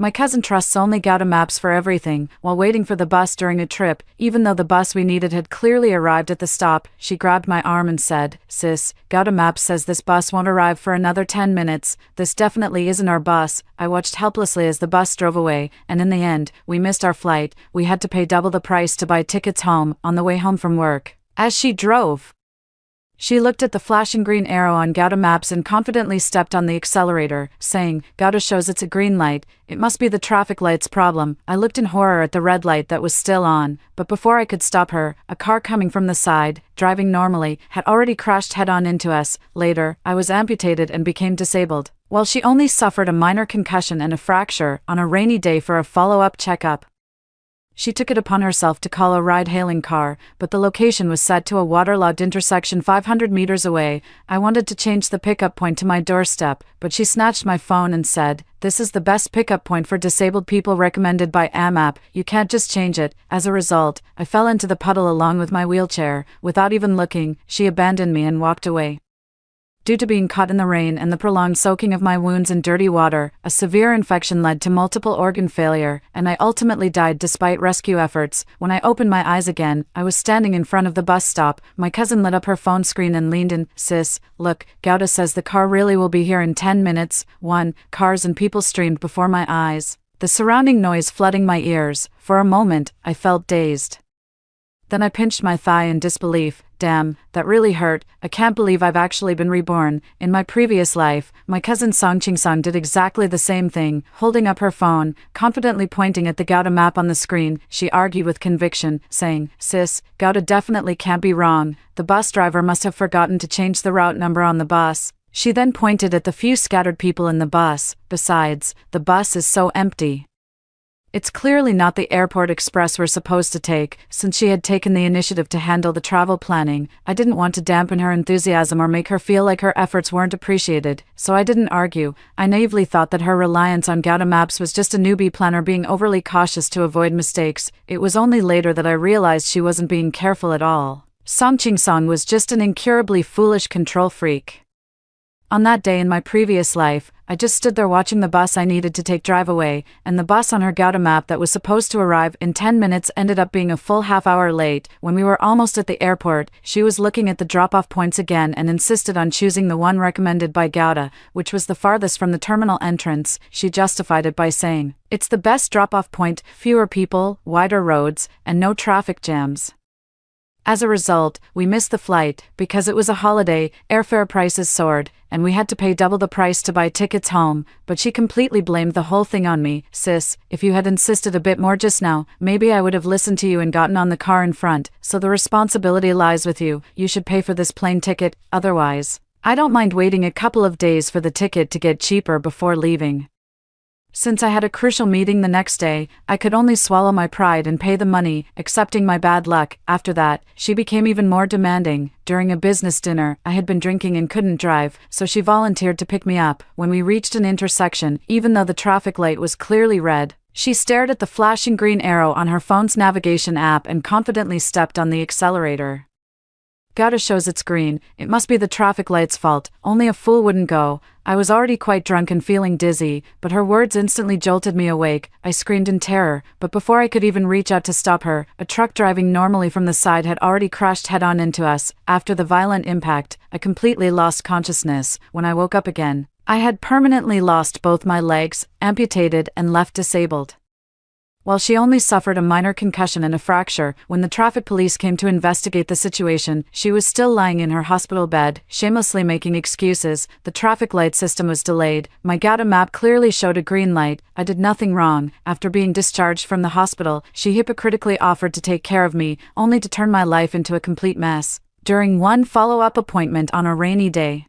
My cousin trusts only Gouda Maps for everything. While waiting for the bus during a trip, even though the bus we needed had clearly arrived at the stop, she grabbed my arm and said, "Sis, Gouda Maps says this bus won't arrive for another 10 minutes. This definitely isn't our bus." I watched helplessly as the bus drove away, and in the end, we missed our flight. We had to pay double the price to buy tickets home on the way home from work. As she drove, she looked at the flashing green arrow on Gouda Maps and confidently stepped on the accelerator, saying, "Gouda shows it's a green light. It must be the traffic light's problem." I looked in horror at the red light that was still on, but before I could stop her, a car coming from the side, driving normally, had already crashed head-on into us. Later, I was amputated and became disabled, while she only suffered a minor concussion and a fracture on a rainy day for a follow-up checkup. She took it upon herself to call a ride-hailing car, but the location was set to a waterlogged intersection 500 meters away. I wanted to change the pickup point to my doorstep, but she snatched my phone and said, "This is the best pickup point for disabled people recommended by AMAP. You can't just change it." As a result, I fell into the puddle along with my wheelchair. Without even looking, she abandoned me and walked away. Due to being caught in the rain and the prolonged soaking of my wounds in dirty water, a severe infection led to multiple organ failure, and I ultimately died despite rescue efforts. When I opened my eyes again, I was standing in front of the bus stop. My cousin lit up her phone screen and leaned in. "Sis, look, Gouda says the car really will be here in 10 minutes. Cars and people streamed before my eyes, the surrounding noise flooding my ears. For a moment, I felt dazed. Then I pinched my thigh in disbelief. Damn, that really hurt. I can't believe I've actually been reborn. In my previous life, my cousin Song did exactly the same thing. Holding up her phone, confidently pointing at the Gouda map on the screen, she argued with conviction, saying, "Sis, Gouda definitely can't be wrong. The bus driver must have forgotten to change the route number on the bus." She then pointed at the few scattered people in the bus. "Besides, the bus is so empty. It's clearly not the airport express we're supposed to take." Since she had taken the initiative to handle the travel planning, I didn't want to dampen her enthusiasm or make her feel like her efforts weren't appreciated, so I didn't argue. I naively thought that her reliance on Gouda Maps was just a newbie planner being overly cautious to avoid mistakes. It was only later that I realized she wasn't being careful at all. Song was just an incurably foolish control freak. On that day in my previous life, I just stood there watching the bus I needed to take drive away, and the bus on her Gouda map that was supposed to arrive in 10 minutes ended up being a full half-hour late. When we were almost at the airport, she was looking at the drop-off points again and insisted on choosing the one recommended by Gouda, which was the farthest from the terminal entrance. She justified it by saying, "It's the best drop-off point, fewer people, wider roads, and no traffic jams." As a result, we missed the flight. Because it was a holiday, airfare prices soared, and we had to pay double the price to buy tickets home, but she completely blamed the whole thing on me. "Sis, if you had insisted a bit more just now, maybe I would have listened to you and gotten on the car in front, so the responsibility lies with you. You should pay for this plane ticket, otherwise, I don't mind waiting a couple of days for the ticket to get cheaper before leaving." Since I had a crucial meeting the next day, I could only swallow my pride and pay the money, accepting my bad luck. After that, she became even more demanding. During a business dinner, I had been drinking and couldn't drive, so she volunteered to pick me up. When we reached an intersection, even though the traffic light was clearly red, she stared at the flashing green arrow on her phone's navigation app and confidently stepped on the accelerator. "Gouda shows it's green. It must be the traffic light's fault. Only a fool wouldn't go." I was already quite drunk and feeling dizzy, but her words instantly jolted me awake. I screamed in terror, but before I could even reach out to stop her, a truck driving normally from the side had already crashed head-on into us. After the violent impact, I completely lost consciousness. When I woke up again, I had permanently lost both my legs, amputated and left disabled. While she only suffered a minor concussion and a fracture, when the traffic police came to investigate the situation, she was still lying in her hospital bed, shamelessly making excuses. The traffic light system was delayed. My Gouda map clearly showed a green light. I did nothing wrong. After being discharged from the hospital, she hypocritically offered to take care of me, only to turn my life into a complete mess. During one follow-up appointment on a rainy day,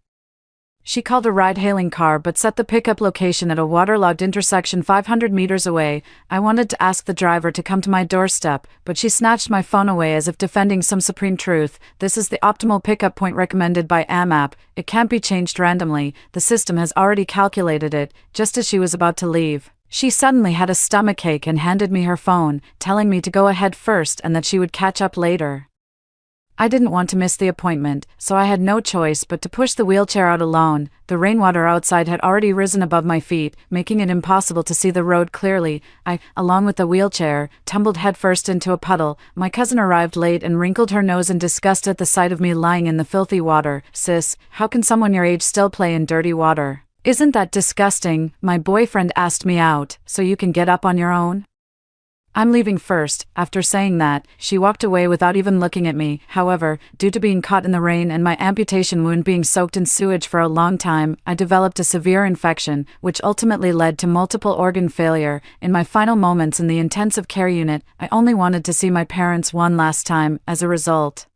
she called a ride-hailing car but set the pickup location at a waterlogged intersection 500 meters away. I wanted to ask the driver to come to my doorstep, but she snatched my phone away as if defending some supreme truth. "This is the optimal pickup point recommended by AMAP. It can't be changed randomly. The system has already calculated it." Just as she was about to leave, she suddenly had a stomachache and handed me her phone, telling me to go ahead first and that she would catch up later. I didn't want to miss the appointment, so I had no choice but to push the wheelchair out alone. The rainwater outside had already risen above my feet, making it impossible to see the road clearly. I, along with the wheelchair, tumbled headfirst into a puddle. My cousin arrived late and wrinkled her nose in disgust at the sight of me lying in the filthy water. "Sis, how can someone your age still play in dirty water? Isn't that disgusting? My boyfriend asked me out, so you can get up on your own?" "I'm leaving first." After saying that, she walked away without even looking at me. However, due to being caught in the rain and my amputation wound being soaked in sewage for a long time, I developed a severe infection, which ultimately led to multiple organ failure. In my final moments in the intensive care unit, I only wanted to see my parents one last time. As a result,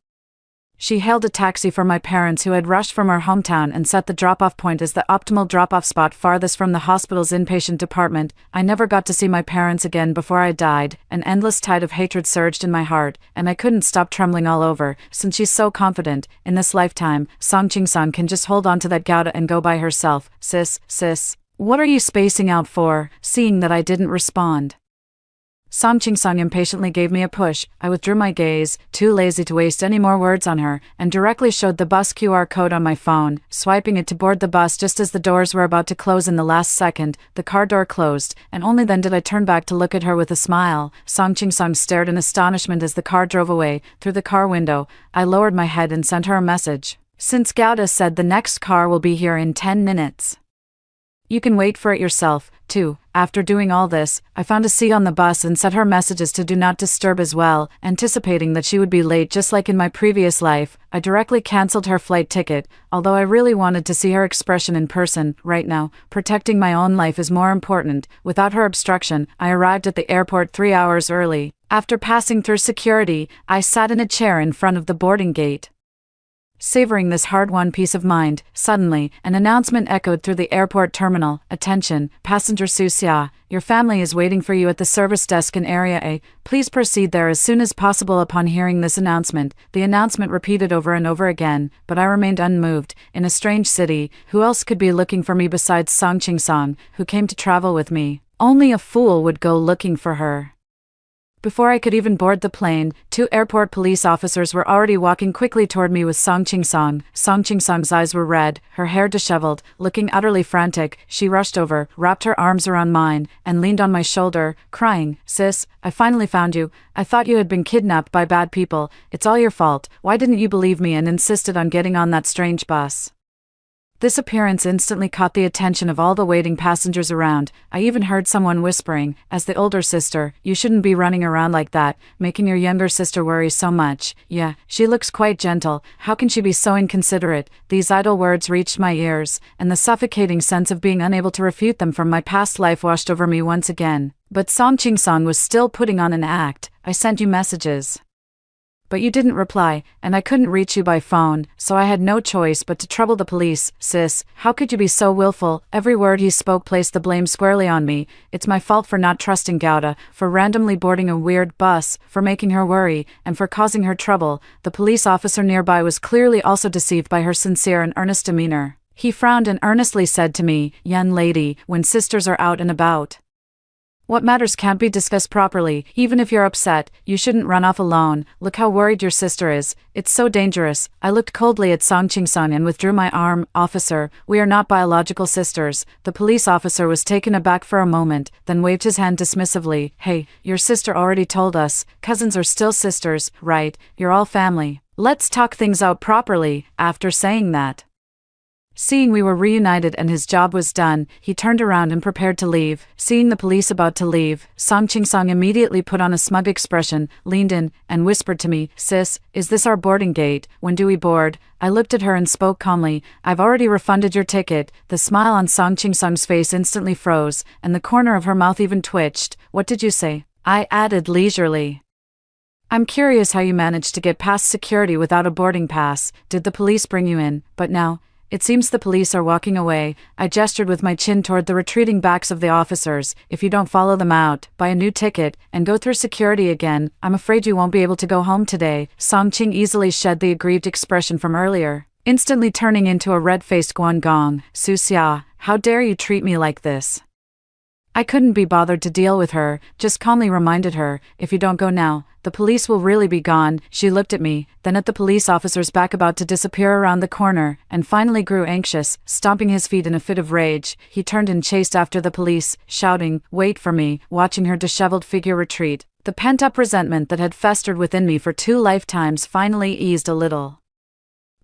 she hailed a taxi for my parents, who had rushed from our hometown, and set the drop-off point as the optimal drop-off spot farthest from the hospital's inpatient department. I never got to see my parents again before I died. An endless tide of hatred surged in my heart, and I couldn't stop trembling all over. Since she's so confident, in this lifetime, Song Ching-song can just hold on to that gouda and go by herself. Sis, what are you spacing out for?" Seeing that I didn't respond, Song Ching-song impatiently gave me a push. I withdrew my gaze, too lazy to waste any more words on her, and directly showed the bus QR code on my phone, swiping it to board the bus. Just as the doors were about to close in the last second, the car door closed, and only then did I turn back to look at her with a smile. Song Ching-song stared in astonishment as the car drove away. Through the car window, I lowered my head and sent her a message. "Since Gouda said the next car will be here in 10 minutes. You can wait for it yourself, too." After doing all this, I found a seat on the bus and set her messages to do not disturb as well. Anticipating that she would be late just like in my previous life, I directly cancelled her flight ticket. Although I really wanted to see her expression in person, right now, protecting my own life is more important. Without her obstruction, I arrived at the airport 3 hours early. After passing through security, I sat in a chair in front of the boarding gate, savoring this hard-won peace of mind. Suddenly, an announcement echoed through the airport terminal. "Attention, passenger Susia, your family is waiting for you at the service desk in Area A. Please proceed there as soon as possible." Upon hearing this announcement, the announcement repeated over and over again, but I remained unmoved. In a strange city, who else could be looking for me besides Song Ching-song, who came to travel with me? Only a fool would go looking for her. Before I could even board the plane, 2 airport police officers were already walking quickly toward me with Song Ching-song. Song Ching-song's eyes were red, her hair disheveled. Looking utterly frantic, she rushed over, wrapped her arms around mine, and leaned on my shoulder, crying, "Sis, I finally found you. I thought you had been kidnapped by bad people. It's all your fault. Why didn't you believe me and insisted on getting on that strange bus?" This appearance instantly caught the attention of all the waiting passengers around. I even heard someone whispering, as the older sister, "You shouldn't be running around like that, making your younger sister worry so much. Yeah, she looks quite gentle. How can she be so inconsiderate?" These idle words reached my ears, and the suffocating sense of being unable to refute them from my past life washed over me once again. But Song Ching-song was still putting on an act. "I sent you messages, but you didn't reply, and I couldn't reach you by phone, so I had no choice but to trouble the police." "Sis, how could you be so willful?" Every word he spoke placed the blame squarely on me. "It's my fault for not trusting Gouda, for randomly boarding a weird bus, for making her worry, and for causing her trouble." The police officer nearby was clearly also deceived by her sincere and earnest demeanor. He frowned and earnestly said to me, "Young lady, when sisters are out and about, what matters can't be discussed properly. Even if you're upset, you shouldn't run off alone. Look how worried your sister is. It's so dangerous." I looked coldly at Song Ching-song and withdrew my arm. "Officer, we are not biological sisters." The police officer was taken aback for a moment, then waved his hand dismissively. "Hey, your sister already told us. Cousins are still sisters, right? You're all family. Let's talk things out properly." After saying that, seeing we were reunited and his job was done, he turned around and prepared to leave. Seeing the police about to leave, Song Ching-song immediately put on a smug expression, leaned in, and whispered to me, "Sis, is this our boarding gate? When do we board?" I looked at her and spoke calmly, "I've already refunded your ticket." The smile on Song Ching-song's face instantly froze, and the corner of her mouth even twitched. "What did you say?" I added leisurely. "I'm curious how you managed to get past security without a boarding pass. Did the police bring you in? But now, it seems the police are walking away." I gestured with my chin toward the retreating backs of the officers. "If you don't follow them out, buy a new ticket, and go through security again, I'm afraid you won't be able to go home today." Song Ching easily shed the aggrieved expression from earlier, instantly turning into a red-faced Guangong. "Susia, how dare you treat me like this?" I couldn't be bothered to deal with her, just calmly reminded her, if you don't go now, the police will really be gone. She looked at me, then at the police officer's back about to disappear around the corner, and finally grew anxious, stomping his feet in a fit of rage. He turned and chased after the police, shouting, "Wait for me," watching her disheveled figure retreat. The pent-up resentment that had festered within me for 2 lifetimes finally eased a little.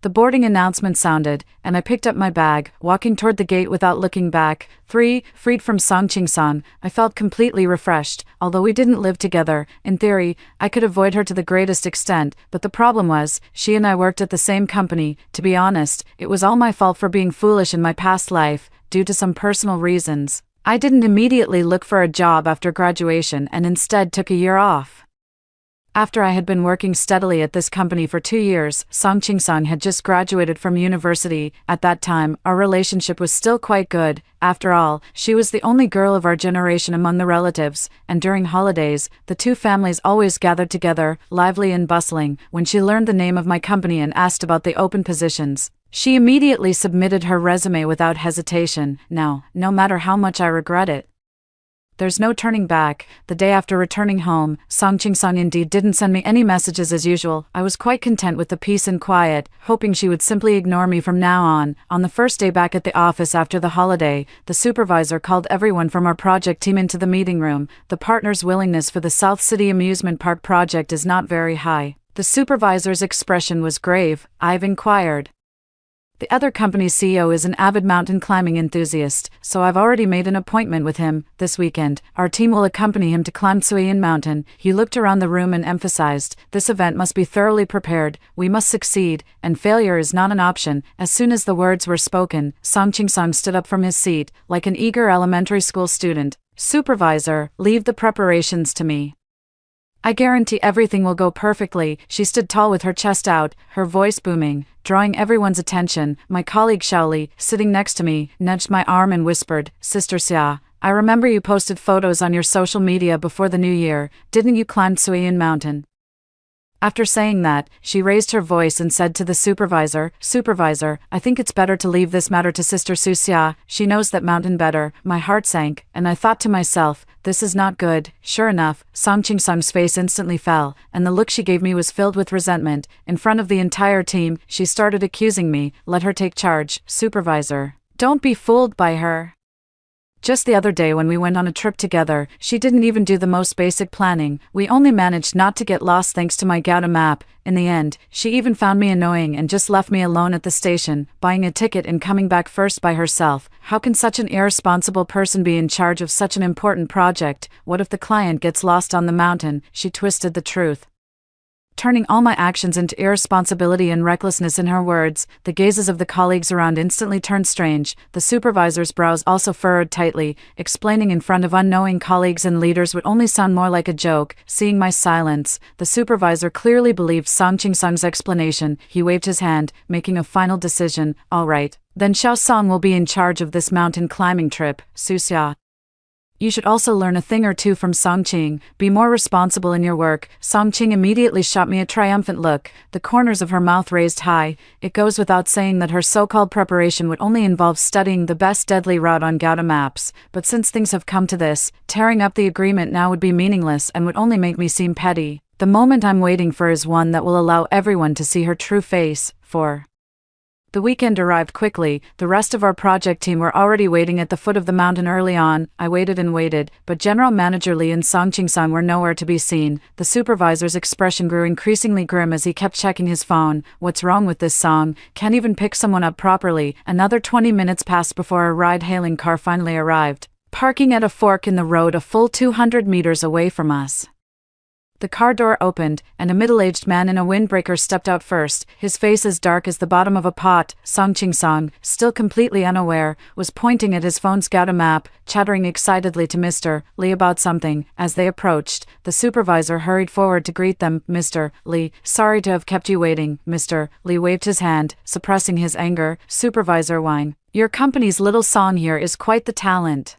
The boarding announcement sounded, and I picked up my bag, walking toward the gate without looking back. Freed from Song Ching-song, I felt completely refreshed. Although we didn't live together, in theory, I could avoid her to the greatest extent, but the problem was, she and I worked at the same company. To be honest, it was all my fault for being foolish in my past life, due to some personal reasons. I didn't immediately look for a job after graduation and instead took a year off. After I had been working steadily at this company for 2 years, Song Ching-song had just graduated from university. At that time, our relationship was still quite good. After all, she was the only girl of our generation among the relatives, and during holidays, the two families always gathered together, lively and bustling. When she learned the name of my company and asked about the open positions, she immediately submitted her resume without hesitation. Now, no matter how much I regret it, there's no turning back. The day after returning home, Song Ching-song indeed didn't send me any messages as usual. I was quite content with the peace and quiet, hoping she would simply ignore me from now on. On the first day back at the office after the holiday, the supervisor called everyone from our project team into the meeting room. The partners' willingness for the South City Amusement Park project is not very high. The supervisor's expression was grave. I've inquired. The other company's CEO is an avid mountain climbing enthusiast, so I've already made an appointment with him. This weekend, our team will accompany him to climb Suiyin Mountain. He looked around the room and emphasized, this event must be thoroughly prepared, we must succeed, and failure is not an option. As soon as the words were spoken, Song Ching-song stood up from his seat, like an eager elementary school student. Supervisor, leave the preparations to me. I guarantee everything will go perfectly. She stood tall with her chest out, her voice booming, drawing everyone's attention. My colleague Xiaoli, sitting next to me, nudged my arm and whispered, Sister Xia, I remember you posted photos on your social media before the new year. Didn't you climb Suiyin Mountain? After saying that, she raised her voice and said to the supervisor, Supervisor, I think it's better to leave this matter to Sister Su Xia. She knows that mountain better. My heart sank, and I thought to myself, this is not good. Sure enough, Song Ching-song's face instantly fell, and the look she gave me was filled with resentment. In front of the entire team, she started accusing me. Let her take charge, Supervisor. Don't be fooled by her. Just the other day when we went on a trip together, she didn't even do the most basic planning. We only managed not to get lost thanks to my Gouda map. In the end, she even found me annoying and just left me alone at the station, buying a ticket and coming back first by herself. How can such an irresponsible person be in charge of such an important project? What if the client gets lost on the mountain? She twisted the truth, turning all my actions into irresponsibility and recklessness in her words. The gazes of the colleagues around instantly turned strange. The supervisor's brows also furrowed tightly. Explaining in front of unknowing colleagues and leaders would only sound more like a joke. Seeing my silence, the supervisor clearly believed Song Ching-song's explanation. He waved his hand, making a final decision. All right, then Xiao Song will be in charge of this mountain climbing trip. Su Xia, you should also learn a thing or two from Song Ching. Be more responsible in your work. Song Ching immediately shot me a triumphant look, the corners of her mouth raised high. It goes without saying that her so-called preparation would only involve studying the best deadly route on Gouda maps, but since things have come to this, tearing up the agreement now would be meaningless and would only make me seem petty. The moment I'm waiting for is one that will allow everyone to see her true face. The weekend arrived quickly. The rest of our project team were already waiting at the foot of the mountain early on. I waited and waited, but General Manager Li and Song Ching-song were nowhere to be seen. The supervisor's expression grew increasingly grim as he kept checking his phone. What's wrong with this Song? Can't even pick someone up properly. Another 20 minutes passed before a ride-hailing car finally arrived, parking at a fork in the road a full 200 meters away from us. The car door opened, and a middle-aged man in a windbreaker stepped out first, his face as dark as the bottom of a pot. Song Ching-song, still completely unaware, was pointing at his phone's Gouda map, chattering excitedly to Mr. Li about something. As they approached, the supervisor hurried forward to greet them. Mr. Li, sorry to have kept you waiting. Mr. Li waved his hand, suppressing his anger. Supervisor whine. Your company's little Song here is quite the talent.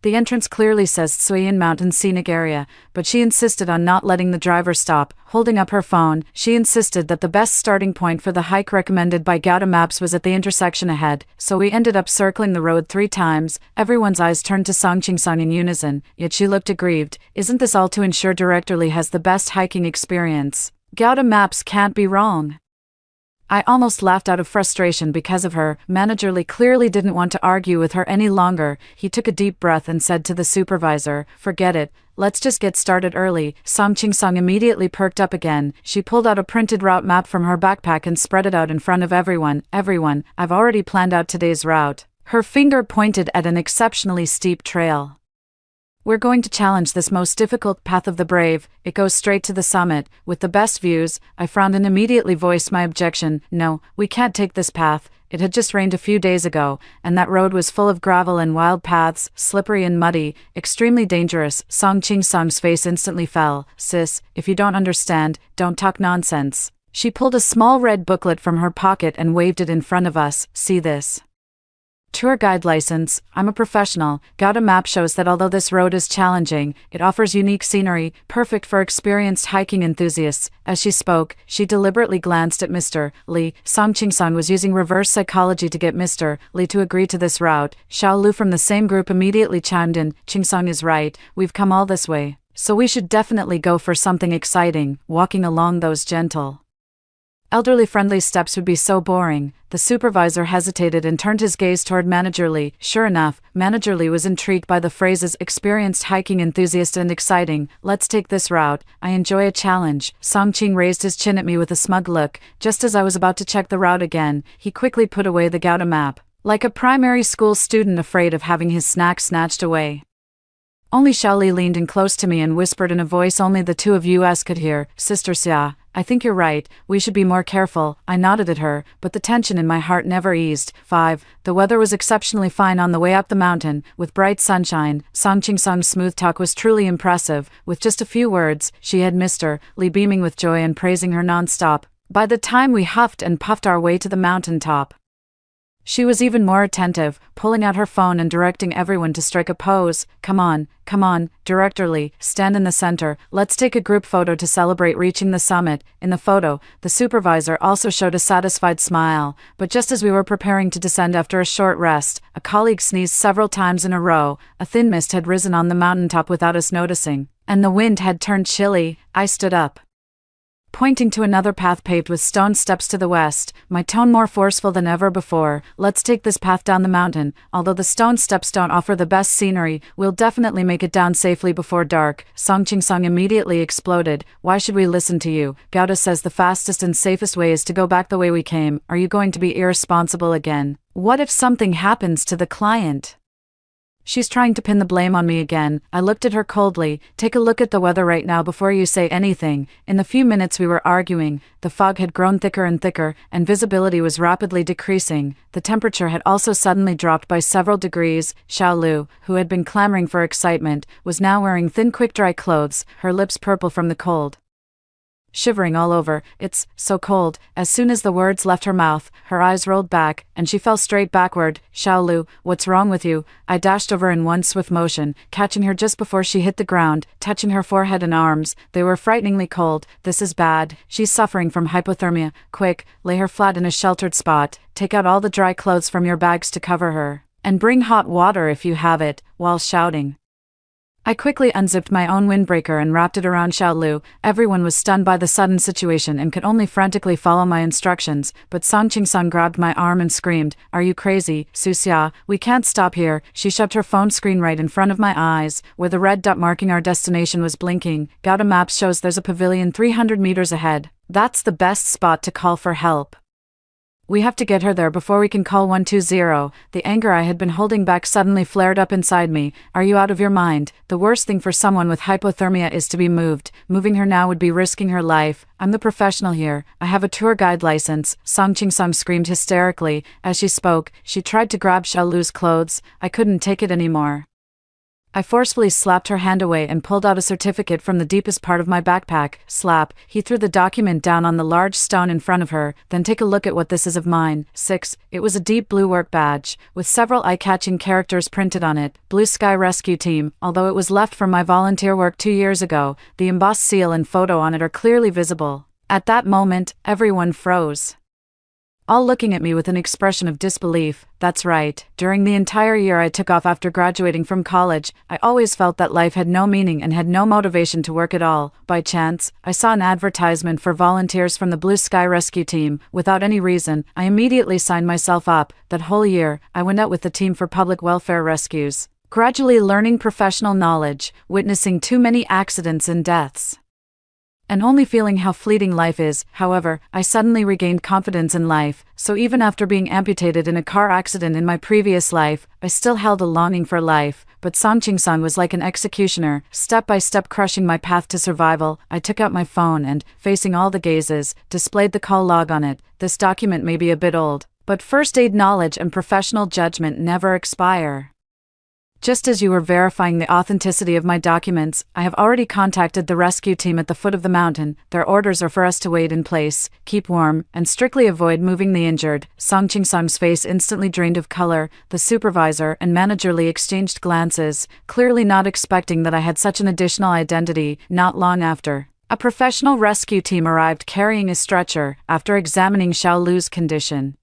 The entrance clearly says Tsuyin Mountain Scenic Area, but she insisted on not letting the driver stop. Holding up her phone, she insisted that the best starting point for the hike recommended by Gouda Maps was at the intersection ahead, so we ended up circling the road 3 times. Everyone's eyes turned to Song Ching-sung in unison, yet she looked aggrieved. Isn't this all to ensure Director Lee has the best hiking experience? Gouda Maps can't be wrong. I almost laughed out of frustration because of her. Manager Lee clearly didn't want to argue with her any longer. He took a deep breath and said to the supervisor, "Forget it. Let's just get started early." Song Ching-sung immediately perked up again. She pulled out a printed route map from her backpack and spread it out in front of everyone. "Everyone, I've already planned out today's route." Her finger pointed at an exceptionally steep trail. "We're going to challenge this most difficult path of the brave. It goes straight to the summit, with the best views." I frowned and immediately voiced my objection. "No, we can't take this path. It had just rained a few days ago, and that road was full of gravel and wild paths, slippery and muddy, extremely dangerous." Song Ching-sung's face instantly fell. "Sis, if you don't understand, don't talk nonsense." She pulled a small red booklet from her pocket and waved it in front of us. "See this? Tour guide license. I'm a professional. Gouda Map shows that although this road is challenging, it offers unique scenery, perfect for experienced hiking enthusiasts." As she spoke, she deliberately glanced at Mr. Lee. Song Ching-sung was using reverse psychology to get Mr. Lee to agree to this route. Xiao Lu from the same group immediately chimed in. "Ching-sung is right. We've come all this way, so we should definitely go for something exciting. Walking along those gentle, elderly friendly steps would be so boring." The supervisor hesitated and turned his gaze toward Manager Lee. Sure enough, Manager Lee was intrigued by the phrases experienced hiking enthusiast and exciting. "Let's take this route. I enjoy a challenge." Song Ching raised his chin at me with a smug look. Just as I was about to check the route again, he quickly put away the Gouda Map, like a primary school student afraid of having his snack snatched away. Only Xiao Li leaned in close to me and whispered in a voice only the two of us could hear, "Sister Xia, I think you're right. We should be more careful." I nodded at her, but the tension in my heart never eased. 5. The weather was exceptionally fine on the way up the mountain, with bright sunshine. Song Ching-sung's smooth talk was truly impressive. With just a few words, she had Mr. Lee beaming with joy and praising her non-stop. By the time we huffed and puffed our way to the mountain top, she was even more attentive, pulling out her phone and directing everyone to strike a pose. Come on, Director Lee, stand in the center. Let's take a group photo to celebrate reaching the summit." In the photo, the supervisor also showed a satisfied smile, but just as we were preparing to descend after a short rest, a colleague sneezed several times in a row. A thin mist had risen on the mountaintop without us noticing, and the wind had turned chilly. I stood up, pointing to another path paved with stone steps to the west, my tone more forceful than ever before. "Let's take this path down the mountain. Although the stone steps don't offer the best scenery, we'll definitely make it down safely before dark." Song Ching-sung immediately exploded. "Why should we listen to you? Gouda says the fastest and safest way is to go back the way we came. Are you going to be irresponsible again? What if something happens to the client? She's trying to pin the blame on me again." I looked at her coldly. "Take a look at the weather right now before you say anything." In the few minutes we were arguing, the fog had grown thicker and thicker, and visibility was rapidly decreasing. The temperature had also suddenly dropped by several degrees. Xiao Lu, who had been clamoring for excitement, was now wearing thin quick-dry clothes, her lips purple from the cold, shivering all over. "It's so cold." As soon as the words left her mouth, her eyes rolled back, and she fell straight backward. "Xiao Lu, what's wrong with you?" I dashed over in one swift motion, catching her just before she hit the ground, touching her forehead and arms. They were frighteningly cold. "This is bad. She's suffering from hypothermia. Quick, lay her flat in a sheltered spot, take out all the dry clothes from your bags to cover her, and bring hot water if you have it," while shouting. I quickly unzipped my own windbreaker and wrapped it around Xiao Lu. Everyone was stunned by the sudden situation and could only frantically follow my instructions, but Song Ching-sung grabbed my arm and screamed, "Are you crazy, Su Xia? We can't stop here." She shoved her phone screen right in front of my eyes, where the red dot marking our destination was blinking. "Gouda Maps shows there's a pavilion 300 meters ahead. That's the best spot to call for help. We have to get her there before we can call 120. The anger I had been holding back suddenly flared up inside me. "Are you out of your mind? The worst thing for someone with hypothermia is to be moved. Moving her now would be risking her life. I'm the professional here. I have a tour guide license." Song Ching-sung screamed hysterically. As she spoke, she tried to grab Xiao Lu's clothes. I couldn't take it anymore. I forcefully slapped her hand away and pulled out a certificate from the deepest part of my backpack. Slap. He threw the document down on the large stone in front of her. Then take a look at what this is of mine. 6. It was a deep blue work badge, with several eye-catching characters printed on it. Blue Sky Rescue Team. Although it was left from my volunteer work 2 years ago, the embossed seal and photo on it are clearly visible. At that moment, everyone froze, all looking at me with an expression of disbelief. That's right. During the entire year I took off after graduating from college, I always felt that life had no meaning and had no motivation to work at all. By chance, I saw an advertisement for volunteers from the Blue Sky Rescue Team. Without any reason, I immediately signed myself up. That whole year, I went out with the team for public welfare rescues, gradually learning professional knowledge, witnessing too many accidents and deaths, and only feeling how fleeting life is. However, I suddenly regained confidence in life, so even after being amputated in a car accident in my previous life, I still held a longing for life. But Song Ching-sung was like an executioner, step by step crushing my path to survival. I took out my phone and, facing all the gazes, displayed the call log on it. This document may be a bit old, but first aid knowledge and professional judgment never expire. Just as you were verifying the authenticity of my documents, I have already contacted the rescue team at the foot of the mountain. Their orders are for us to wait in place, keep warm, and strictly avoid moving the injured. Song Ching-sung's face instantly drained of color. The supervisor and manager Lee exchanged glances, clearly not expecting that I had such an additional identity. Not long after, a professional rescue team arrived carrying a stretcher. After examining Xiao Lu's condition,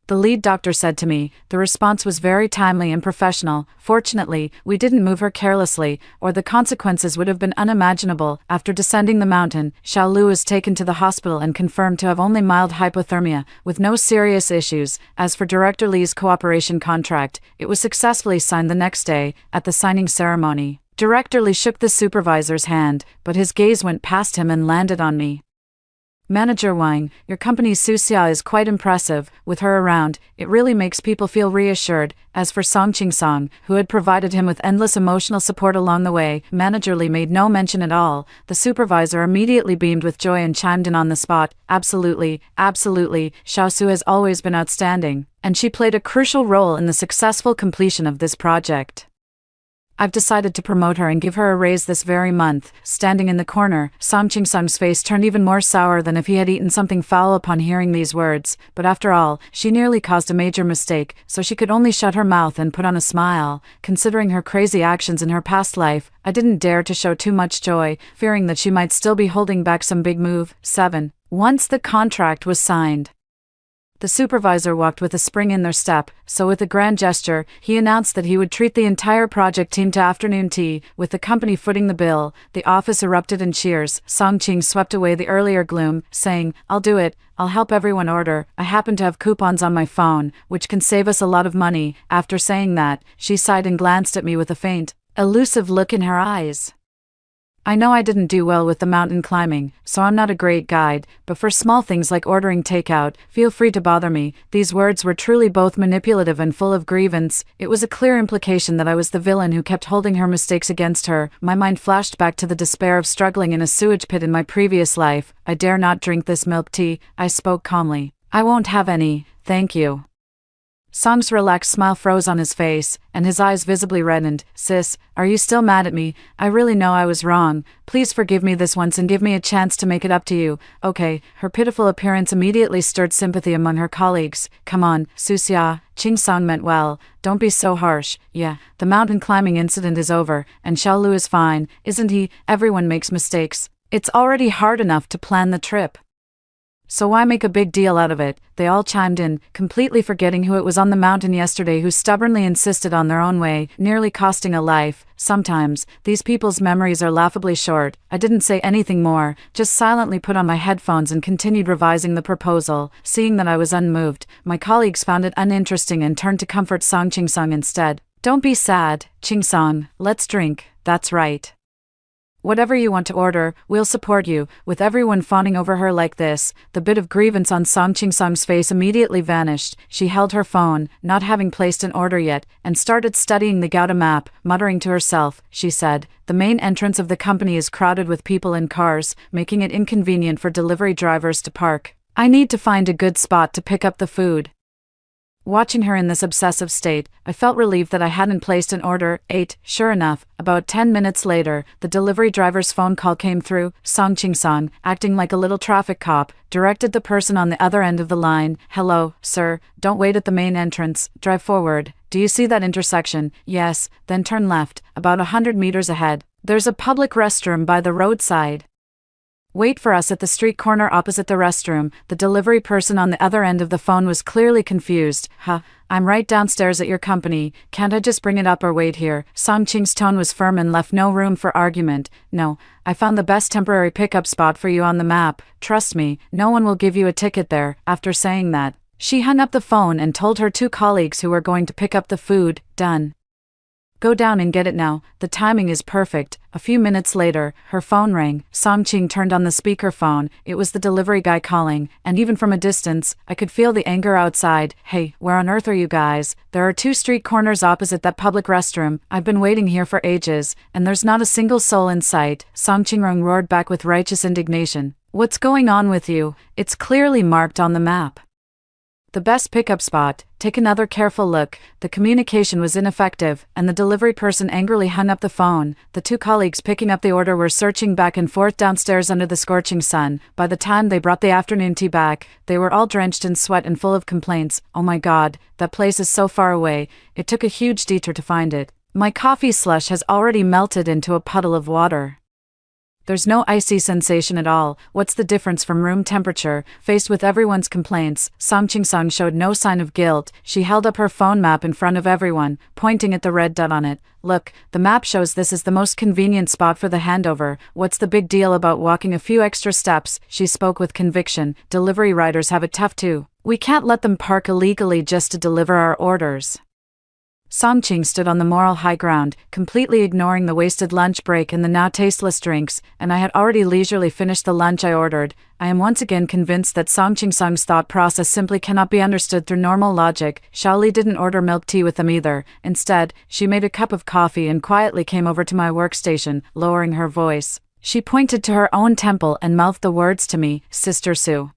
the lead doctor said to me, the response was very timely and professional. Fortunately, we didn't move her carelessly, or the consequences would have been unimaginable. After descending the mountain, Xiao Lu was taken to the hospital and confirmed to have only mild hypothermia, with no serious issues. As for Director Lee's cooperation contract, it was successfully signed the next day. At the signing ceremony, Director Lee shook the supervisor's hand, but his gaze went past him and landed on me. Manager Wang, your company's Suxia is quite impressive. With her around, it really makes people feel reassured. As for Song Ching-sung, who had provided him with endless emotional support along the way, Manager Lee made no mention at all. The supervisor immediately beamed with joy and chimed in on the spot. Absolutely, absolutely, Xiao Su has always been outstanding, and she played a crucial role in the successful completion of this project. I've decided to promote her and give her a raise this very month. Standing in the corner, Song Ching-sung's face turned even more sour than if he had eaten something foul upon hearing these words. But after all, she nearly caused a major mistake, so she could only shut her mouth and put on a smile. Considering her crazy actions in her past life, I didn't dare to show too much joy, fearing that she might still be holding back some big move. 7. Once the contract was signed, the supervisor walked with a spring in their step, so with a grand gesture, he announced that he would treat the entire project team to afternoon tea. With the company footing the bill, the office erupted in cheers. Song Ching swept away the earlier gloom, saying, I'll do it, I'll help everyone order. I happen to have coupons on my phone, which can save us a lot of money. After saying that, she sighed and glanced at me with a faint, elusive look in her eyes. I know I didn't do well with the mountain climbing, so I'm not a great guide, but for small things like ordering takeout, feel free to bother me. These words were truly both manipulative and full of grievance. It was a clear implication that I was the villain who kept holding her mistakes against her. My mind flashed back to the despair of struggling in a sewage pit in my previous life. I dare not drink this milk tea, I spoke calmly. I won't have any, thank you. Song's relaxed smile froze on his face, and his eyes visibly reddened. Sis, are you still mad at me? I really know I was wrong. Please forgive me this once and give me a chance to make it up to you. Okay. Her pitiful appearance immediately stirred sympathy among her colleagues. Come on, Suxia, Ching-sung meant well. Don't be so harsh. Yeah, the mountain climbing incident is over, and Xiao Lu is fine, isn't he? Everyone makes mistakes. It's already hard enough to plan the trip, so why make a big deal out of it? They all chimed in, completely forgetting who it was on the mountain yesterday who stubbornly insisted on their own way, nearly costing a life. Sometimes, these people's memories are laughably short. I didn't say anything more, just silently put on my headphones and continued revising the proposal. Seeing that I was unmoved, my colleagues found it uninteresting and turned to comfort Song Ching-sung instead. Don't be sad, Ching-sung, let's drink. That's right. Whatever you want to order, we'll support you. With everyone fawning over her like this, the bit of grievance on Song Ching-sung's face immediately vanished. She held her phone, not having placed an order yet, and started studying the Gouda map. Muttering to herself, she said, the main entrance of the company is crowded with people in cars, making it inconvenient for delivery drivers to park. I need to find a good spot to pick up the food. Watching her in this obsessive state, I felt relieved that I hadn't placed an order. 8. Sure enough, about 10 minutes later, the delivery driver's phone call came through. Song Ching Song, acting like a little traffic cop, directed the person on the other end of the line. Hello, sir, don't wait at the main entrance, drive forward. Do you see that intersection? Yes, then turn left, about 100 meters ahead. There's a public restroom by the roadside. Wait for us at the street corner opposite the restroom. The delivery person on the other end of the phone was clearly confused. I'm right downstairs at your company. Can't I just bring it up or wait here? Song Ching's tone was firm and left no room for argument. No, I found the best temporary pickup spot for you on the map. Trust me, no one will give you a ticket there. After saying that, she hung up the phone and told her 2 colleagues who were going to pick up the food. Done. Go down and get it now. The timing is perfect. A few minutes later, her phone rang. Song Ching turned on the speakerphone. It was the delivery guy calling, and even from a distance, I could feel the anger outside. Hey, where on earth are you guys? There are 2 street corners opposite that public restroom. I've been waiting here for ages, and there's not a single soul in sight. Song Ching roared back with righteous indignation. What's going on with you? It's clearly marked on the map. The best pickup spot. Take another careful look. The communication was ineffective, and the delivery person angrily hung up the phone. The 2 colleagues picking up the order were searching back and forth downstairs under the scorching sun. By the time they brought the afternoon tea back, they were all drenched in sweat and full of complaints. Oh my God, that place is so far away. It took a huge detour to find it. My coffee slush has already melted into a puddle of water. There's no icy sensation at all. What's the difference from room temperature? Faced with everyone's complaints, Song Ching Song showed no sign of guilt. She held up her phone map in front of everyone, pointing at the red dot on it. Look, the map shows this is the most convenient spot for the handover. What's the big deal about walking a few extra steps? She spoke with conviction. Delivery riders have it tough too. We can't let them park illegally just to deliver our orders. Song Ching stood on the moral high ground, completely ignoring the wasted lunch break and the now tasteless drinks, and I had already leisurely finished the lunch I ordered. I am once again convinced that Song Ching Song's thought process simply cannot be understood through normal logic. Xiaoli didn't order milk tea with them either. Instead, she made a cup of coffee and quietly came over to my workstation, lowering her voice. She pointed to her own temple and mouthed the words to me, Sister Sue.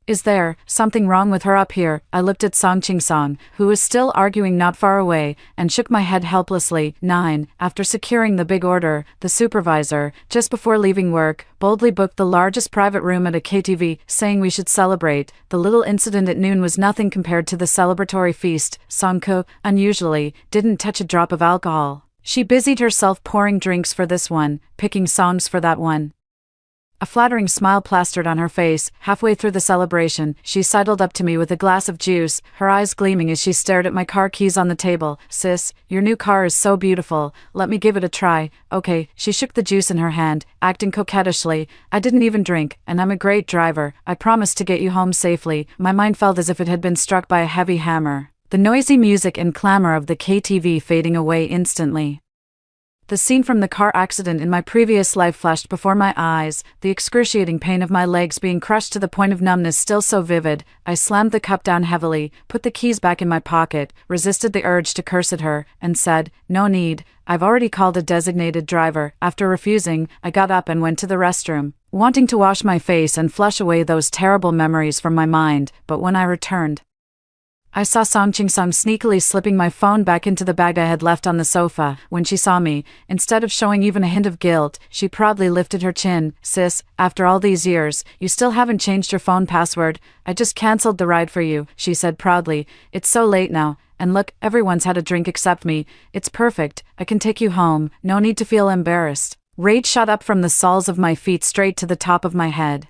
Is there something wrong with her up here? I looked at Song Ching Song, who was still arguing not far away, and shook my head helplessly. 9. After securing the big order, the supervisor, just before leaving work, boldly booked the largest private room at a KTV, saying we should celebrate. The little incident at noon was nothing compared to the celebratory feast. Song Ko, unusually, didn't touch a drop of alcohol. She busied herself pouring drinks for this one, picking songs for that one. A flattering smile plastered on her face. Halfway through the celebration, she sidled up to me with a glass of juice, her eyes gleaming as she stared at my car keys on the table. Sis, your new car is so beautiful. Let me give it a try. Okay. She shook the juice in her hand, acting coquettishly. I didn't even drink, and I'm a great driver. I promised to get you home safely. My mind felt as if it had been struck by a heavy hammer. The noisy music and clamor of the KTV fading away instantly. The scene from the car accident in my previous life flashed before my eyes, the excruciating pain of my legs being crushed to the point of numbness still so vivid. I slammed the cup down heavily, put the keys back in my pocket, resisted the urge to curse at her, and said, "No need, I've already called a designated driver." After refusing, I got up and went to the restroom, wanting to wash my face and flush away those terrible memories from my mind, but when I returned, I saw Song Ching Song sneakily slipping my phone back into the bag I had left on the sofa. When she saw me, instead of showing even a hint of guilt, she proudly lifted her chin. Sis, after all these years, you still haven't changed your phone password. I just cancelled the ride for you, she said proudly. It's so late now, and look, everyone's had a drink except me. It's perfect. I can take you home. No need to feel embarrassed. Rage shot up from the soles of my feet straight to the top of my head.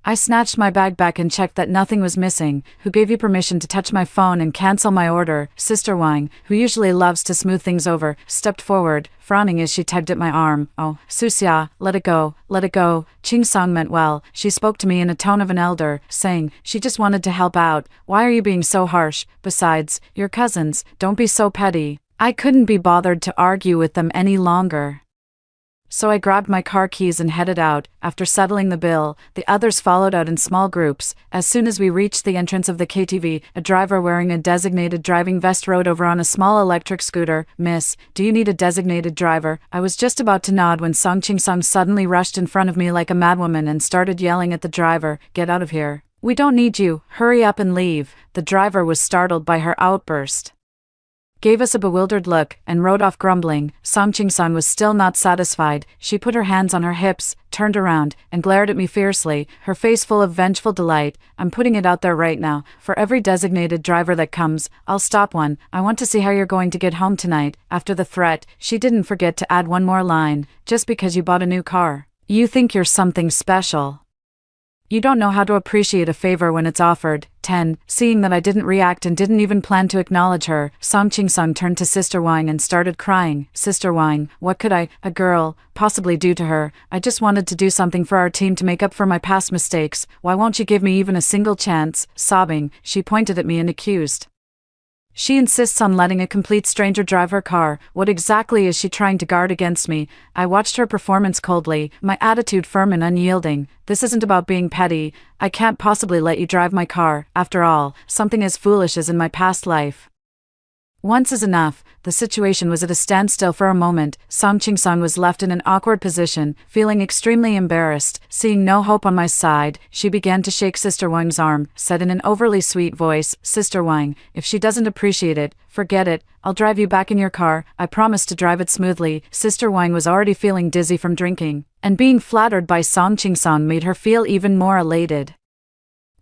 I snatched my bag back and checked that nothing was missing. Who gave you permission to touch my phone and cancel my order? Sister Wang, who usually loves to smooth things over, stepped forward, frowning as she tugged at my arm. Oh, Susia, let it go, let it go. Ching Song meant well. She spoke to me in a tone of an elder, saying, she just wanted to help out. Why are you being so harsh? Besides, you're cousins, don't be so petty. I couldn't be bothered to argue with them any longer. So I grabbed my car keys and headed out. After settling the bill, the others followed out in small groups. As soon as we reached the entrance of the KTV, a driver wearing a designated driving vest rode over on a small electric scooter. Miss, do you need a designated driver? I was just about to nod when Song Ching Song suddenly rushed in front of me like a madwoman and started yelling at the driver, get out of here. We don't need you, hurry up and leave. The driver was startled by her outburst, gave us a bewildered look, and rode off grumbling. Song Ching-sung was still not satisfied. She put her hands on her hips, turned around, and glared at me fiercely, her face full of vengeful delight. I'm putting it out there right now. For every designated driver that comes, I'll stop one. I want to see how you're going to get home tonight. After the threat, she didn't forget to add one more line. Just because you bought a new car, you think you're something special. You don't know how to appreciate a favor when it's offered. 10. Seeing that I didn't react and didn't even plan to acknowledge her, Song Ching-sung turned to Sister Wang and started crying. Sister Wang, what could I, a girl, possibly do to her? I just wanted to do something for our team to make up for my past mistakes. Why won't you give me even a single chance? Sobbing, she pointed at me and accused. She insists on letting a complete stranger drive her car. What exactly is she trying to guard against me? I watched her performance coldly, my attitude firm and unyielding. This isn't about being petty. I can't possibly let you drive my car. After all, something as foolish as in my past life. Once is enough. The situation was at a standstill for a moment. Song Ching-sung was left in an awkward position, feeling extremely embarrassed. Seeing no hope on my side, she began to shake Sister Wang's arm, said in an overly sweet voice, Sister Wang, if she doesn't appreciate it, forget it. I'll drive you back in your car. I promise to drive it smoothly. Sister Wang was already feeling dizzy from drinking, and being flattered by Song Ching-sung made her feel even more elated.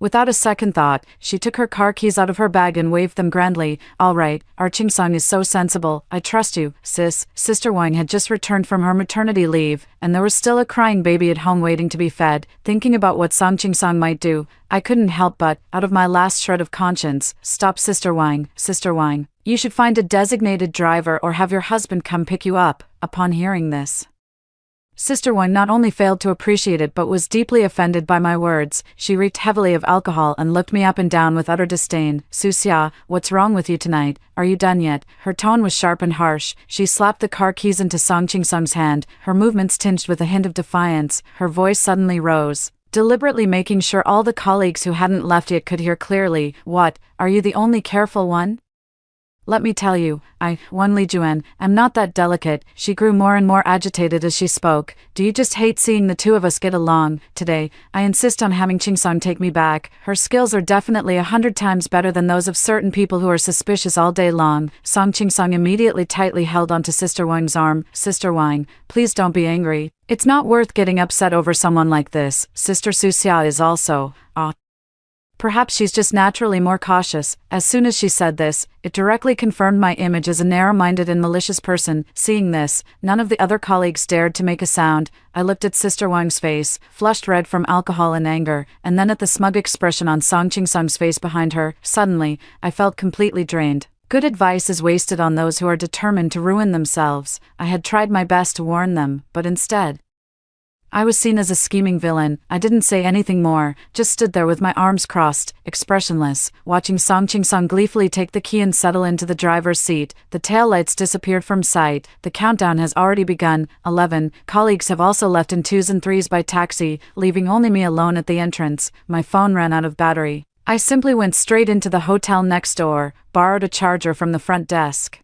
Without a second thought, she took her car keys out of her bag and waved them grandly. All right, our Ching-sung is so sensible. I trust you, sis. Sister Wang had just returned from her maternity leave, and there was still a crying baby at home waiting to be fed. Thinking about what Song Ching-sung might do, I couldn't help but, out of my last shred of conscience, stop Sister Wang. Sister Wang, you should find a designated driver or have your husband come pick you up. Upon hearing this, Sister Wang not only failed to appreciate it but was deeply offended by my words. She reeked heavily of alcohol and looked me up and down with utter disdain. Susia, what's wrong with you tonight? Are you done yet? Her tone was sharp and harsh. She slapped the car keys into Song Ching-sung's hand, her movements tinged with a hint of defiance. Her voice suddenly rose, deliberately making sure all the colleagues who hadn't left yet could hear clearly. What, are you the only careful one? Let me tell you, Wan Li Juan, am not that delicate. She grew more and more agitated as she spoke. Do you just hate seeing the two of us get along? Today, I insist on having Ching-sung take me back. Her skills are definitely 100 times better than those of certain people who are suspicious all day long. Song Ching-sung immediately tightly held onto Sister Wang's arm. Sister Wang, please don't be angry. It's not worth getting upset over someone like this. Sister Susia is also, perhaps she's just naturally more cautious. As soon as she said this, it directly confirmed my image as a narrow-minded and malicious person. Seeing this, none of the other colleagues dared to make a sound. I looked at Sister Wang's face, flushed red from alcohol and anger, and then at the smug expression on Song Ching-sung's face behind her. Suddenly, I felt completely drained. Good advice is wasted on those who are determined to ruin themselves. I had tried my best to warn them, but instead, I was seen as a scheming villain. I didn't say anything more, just stood there with my arms crossed, expressionless, watching Song Ching-sung gleefully take the key and settle into the driver's seat. The taillights disappeared from sight. The countdown has already begun. 11 colleagues have also left in 2s and 3s by taxi, leaving only me alone at the entrance. My phone ran out of battery. I simply went straight into the hotel next door, borrowed a charger from the front desk,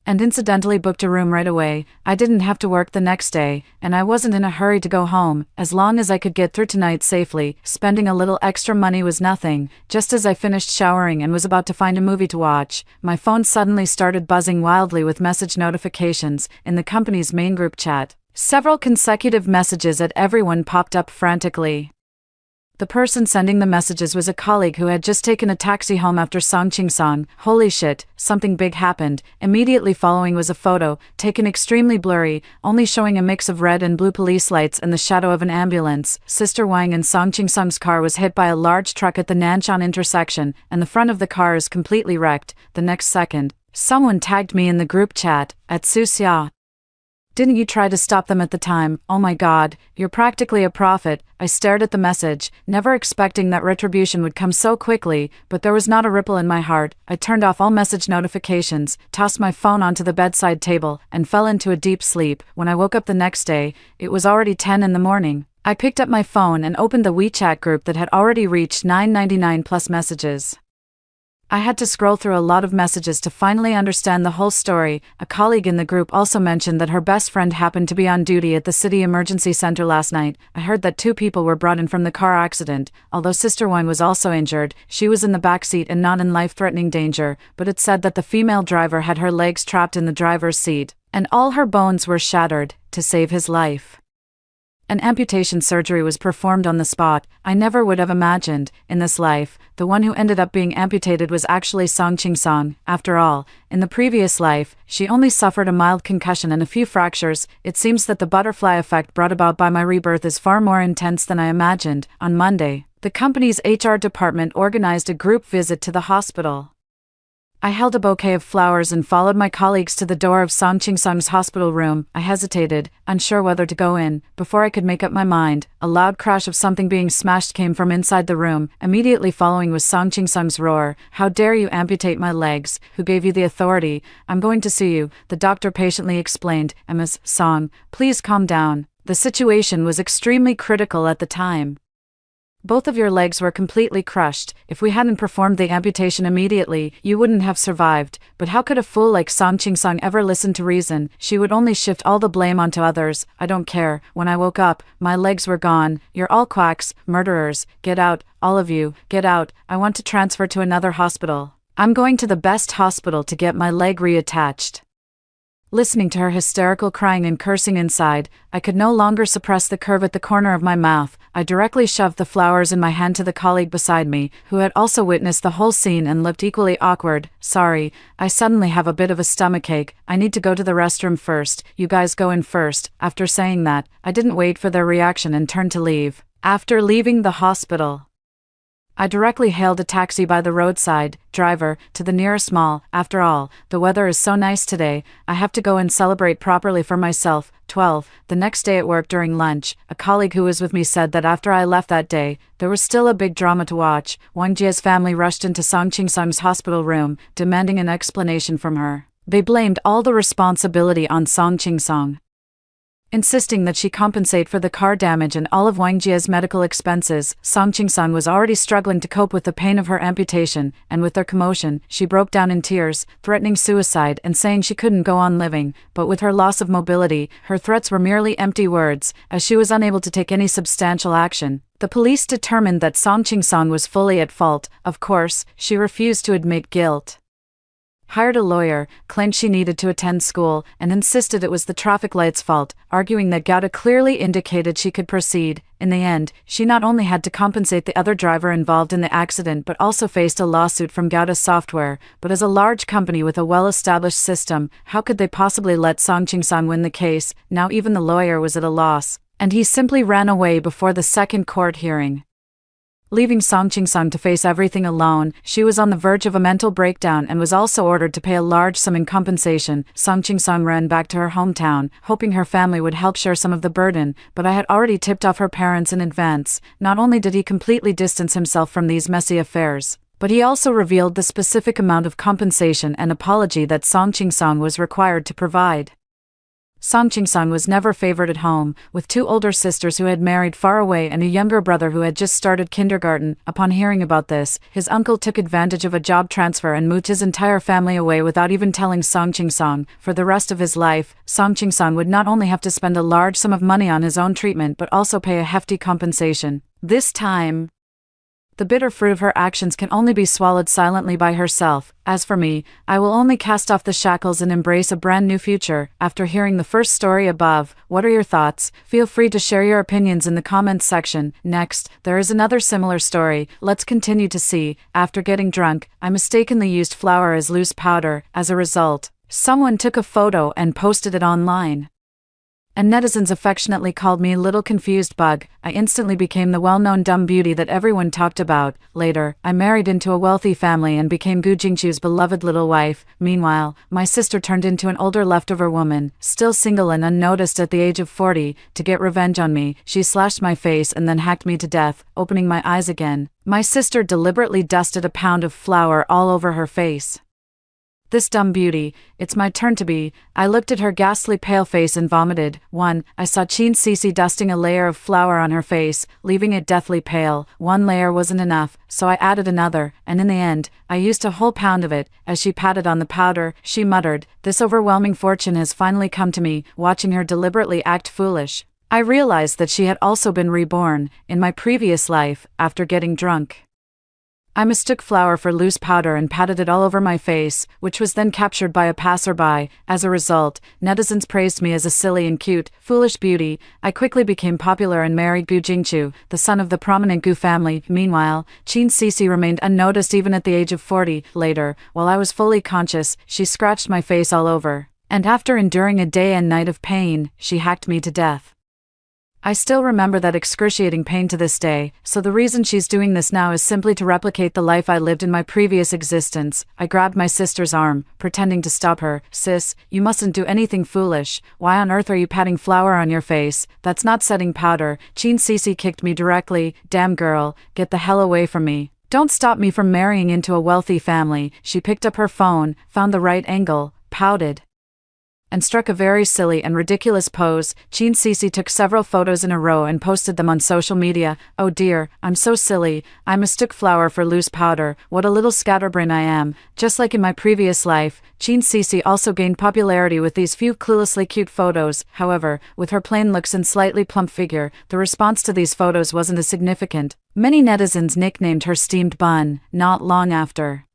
and incidentally booked a room right away. I didn't have to work the next day, and I wasn't in a hurry to go home. As long as I could get through tonight safely, spending a little extra money was nothing. Just as I finished showering and was about to find a movie to watch, my phone suddenly started buzzing wildly with message notifications. In the company's main group chat, several consecutive messages at everyone popped up frantically. The person sending the messages was a colleague who had just taken a taxi home after Song Ching-sung. Holy shit, something big happened. Immediately following was a photo, taken extremely blurry, only showing a mix of red and blue police lights and the shadow of an ambulance. Sister Wang and Song Ching-sung's car was hit by a large truck at the Nanshan intersection, and the front of the car is completely wrecked. The next second, someone tagged me in the group chat, at Susia. Didn't you try to stop them at the time? Oh my god, you're practically a prophet. I stared at the message, never expecting that retribution would come so quickly, but there was not a ripple in my heart. I turned off all message notifications, tossed my phone onto the bedside table, and fell into a deep sleep. When I woke up the next day, it was already 10 in the morning. I picked up my phone and opened the WeChat group that had already reached 999 plus messages. I had to scroll through a lot of messages to finally understand the whole story. A colleague in the group also mentioned that her best friend happened to be on duty at the city emergency center last night. I heard that 2 people were brought in from the car accident. Although Sister Wine was also injured, she was in the back seat and not in life-threatening danger, but it said that the female driver had her legs trapped in the driver's seat, and all her bones were shattered, to save his life. An amputation surgery was performed on the spot. I never would have imagined, in this life, the one who ended up being amputated was actually Song Ching-song. After all, in the previous life, she only suffered a mild concussion and a few fractures. It seems that the butterfly effect brought about by my rebirth is far more intense than I imagined. On Monday, the company's HR department organized a group visit to the hospital. I held a bouquet of flowers and followed my colleagues to the door of Song Ching-song's hospital room. I hesitated, unsure whether to go in. Before I could make up my mind, a loud crash of something being smashed came from inside the room. Immediately following was Song Ching-song's roar. "How dare you amputate my legs? Who gave you the authority? I'm going to sue you," the doctor patiently explained. "Ms. Song, please calm down. The situation was extremely critical at the time. Both of your legs were completely crushed. If we hadn't performed the amputation immediately, you wouldn't have survived. But how could a fool like Song Ching-song ever listen to reason? She would only shift all the blame onto others. I don't care. When I woke up, my legs were gone. You're all quacks, murderers. Get out, all of you. Get out. I want to transfer to another hospital. I'm going to the best hospital to get my leg reattached." Listening to her hysterical crying and cursing inside, I could no longer suppress the curve at the corner of my mouth. I directly shoved the flowers in my hand to the colleague beside me, who had also witnessed the whole scene and looked equally awkward. "Sorry, I suddenly have a bit of a stomachache. I need to go to the restroom first. You guys go in first." After saying that, I didn't wait for their reaction and turned to leave. After leaving the hospital, I directly hailed a taxi by the roadside. "Driver, to the nearest mall. After all, the weather is so nice today. I have to go and celebrate properly for myself." 12. The next day at work during lunch, a colleague who was with me said that after I left that day, there was still a big drama to watch. Wang Jie's family rushed into Song Ching-song's hospital room, demanding an explanation from her. They blamed all the responsibility on Song Ching-song, insisting that she compensate for the car damage and all of Wang Jie's medical expenses. Song Ching-song was already struggling to cope with the pain of her amputation, and with their commotion, she broke down in tears, threatening suicide and saying she couldn't go on living. But with her loss of mobility, her threats were merely empty words, as she was unable to take any substantial action. The police determined that Song Ching-song was fully at fault. Of course, she refused to admit guilt. Hired a lawyer, claimed she needed to attend school, and insisted it was the traffic lights' fault, arguing that Gouda clearly indicated she could proceed. In the end, she not only had to compensate the other driver involved in the accident but also faced a lawsuit from Gouda Software. But as a large company with a well-established system, how could they possibly let Song Ching-song win the case? Now even the lawyer was at a loss, and he simply ran away before the second court hearing. Leaving Song Ching-song to face everything alone, she was on the verge of a mental breakdown and was also ordered to pay a large sum in compensation. Song Ching-song ran back to her hometown, hoping her family would help share some of the burden, but I had already tipped off her parents in advance. Not only did he completely distance himself from these messy affairs, but he also revealed the specific amount of compensation and apology that Song Ching-song was required to provide. Song Ching-song was never favored at home, with 2 older sisters who had married far away and a younger brother who had just started kindergarten. Upon hearing about this, his uncle took advantage of a job transfer and moved his entire family away without even telling Song Ching-song. For the rest of his life, Song Ching-song would not only have to spend a large sum of money on his own treatment but also pay a hefty compensation. This time, the bitter fruit of her actions can only be swallowed silently by herself. As for me, I will only cast off the shackles and embrace a brand new future. After hearing the first story above, what are your thoughts? Feel free to share your opinions in the comments section. Next, there is another similar story. Let's continue to see. After getting drunk, I mistakenly used flour as loose powder. As a result, someone took a photo and posted it online, and netizens affectionately called me Little Confused Bug. I instantly became the well-known dumb beauty that everyone talked about. Later, I married into a wealthy family and became Gu Jingchu's beloved little wife. Meanwhile, my sister turned into an older leftover woman, still single and unnoticed at the age of 40. To get revenge on me, she slashed my face and then hacked me to death, opening my eyes again. My sister deliberately dusted a pound of flour all over her face. This dumb beauty, it's my turn to be. I looked at her ghastly pale face and vomited. 1. I saw Chin Cece dusting a layer of flour on her face, leaving it deathly pale. One layer wasn't enough, so I added another, and in the end, I used a whole pound of it. As she patted on the powder, she muttered, "This overwhelming fortune has finally come to me." Watching her deliberately act foolish, I realized that she had also been reborn, in my previous life, after getting drunk. I mistook flour for loose powder and patted it all over my face, which was then captured by a passerby. As a result, netizens praised me as a silly and cute, foolish beauty. I quickly became popular and married Gu Jingchu, the son of the prominent Gu family. Meanwhile, Chin Cece remained unnoticed even at the age of 40. Later, while I was fully conscious, she scratched my face all over. And after enduring a day and night of pain, she hacked me to death. I still remember that excruciating pain to this day, so the reason she's doing this now is simply to replicate the life I lived in my previous existence. I grabbed my sister's arm, pretending to stop her. "Sis, you mustn't do anything foolish. Why on earth are you patting flour on your face? That's not setting powder." Chin Cece kicked me directly. "Damn girl, get the hell away from me. Don't stop me from marrying into a wealthy family." She picked up her phone, found the right angle, pouted, and struck a very silly and ridiculous pose. Chin Cece took several photos in a row and posted them on social media. "Oh dear, I'm so silly. I mistook flour for loose powder. What a little scatterbrain I am." Just like in my previous life, Chin Cece also gained popularity with these few cluelessly cute photos. However, with her plain looks and slightly plump figure, the response to these photos wasn't as significant. Many netizens nicknamed her Steamed Bun. Not long after,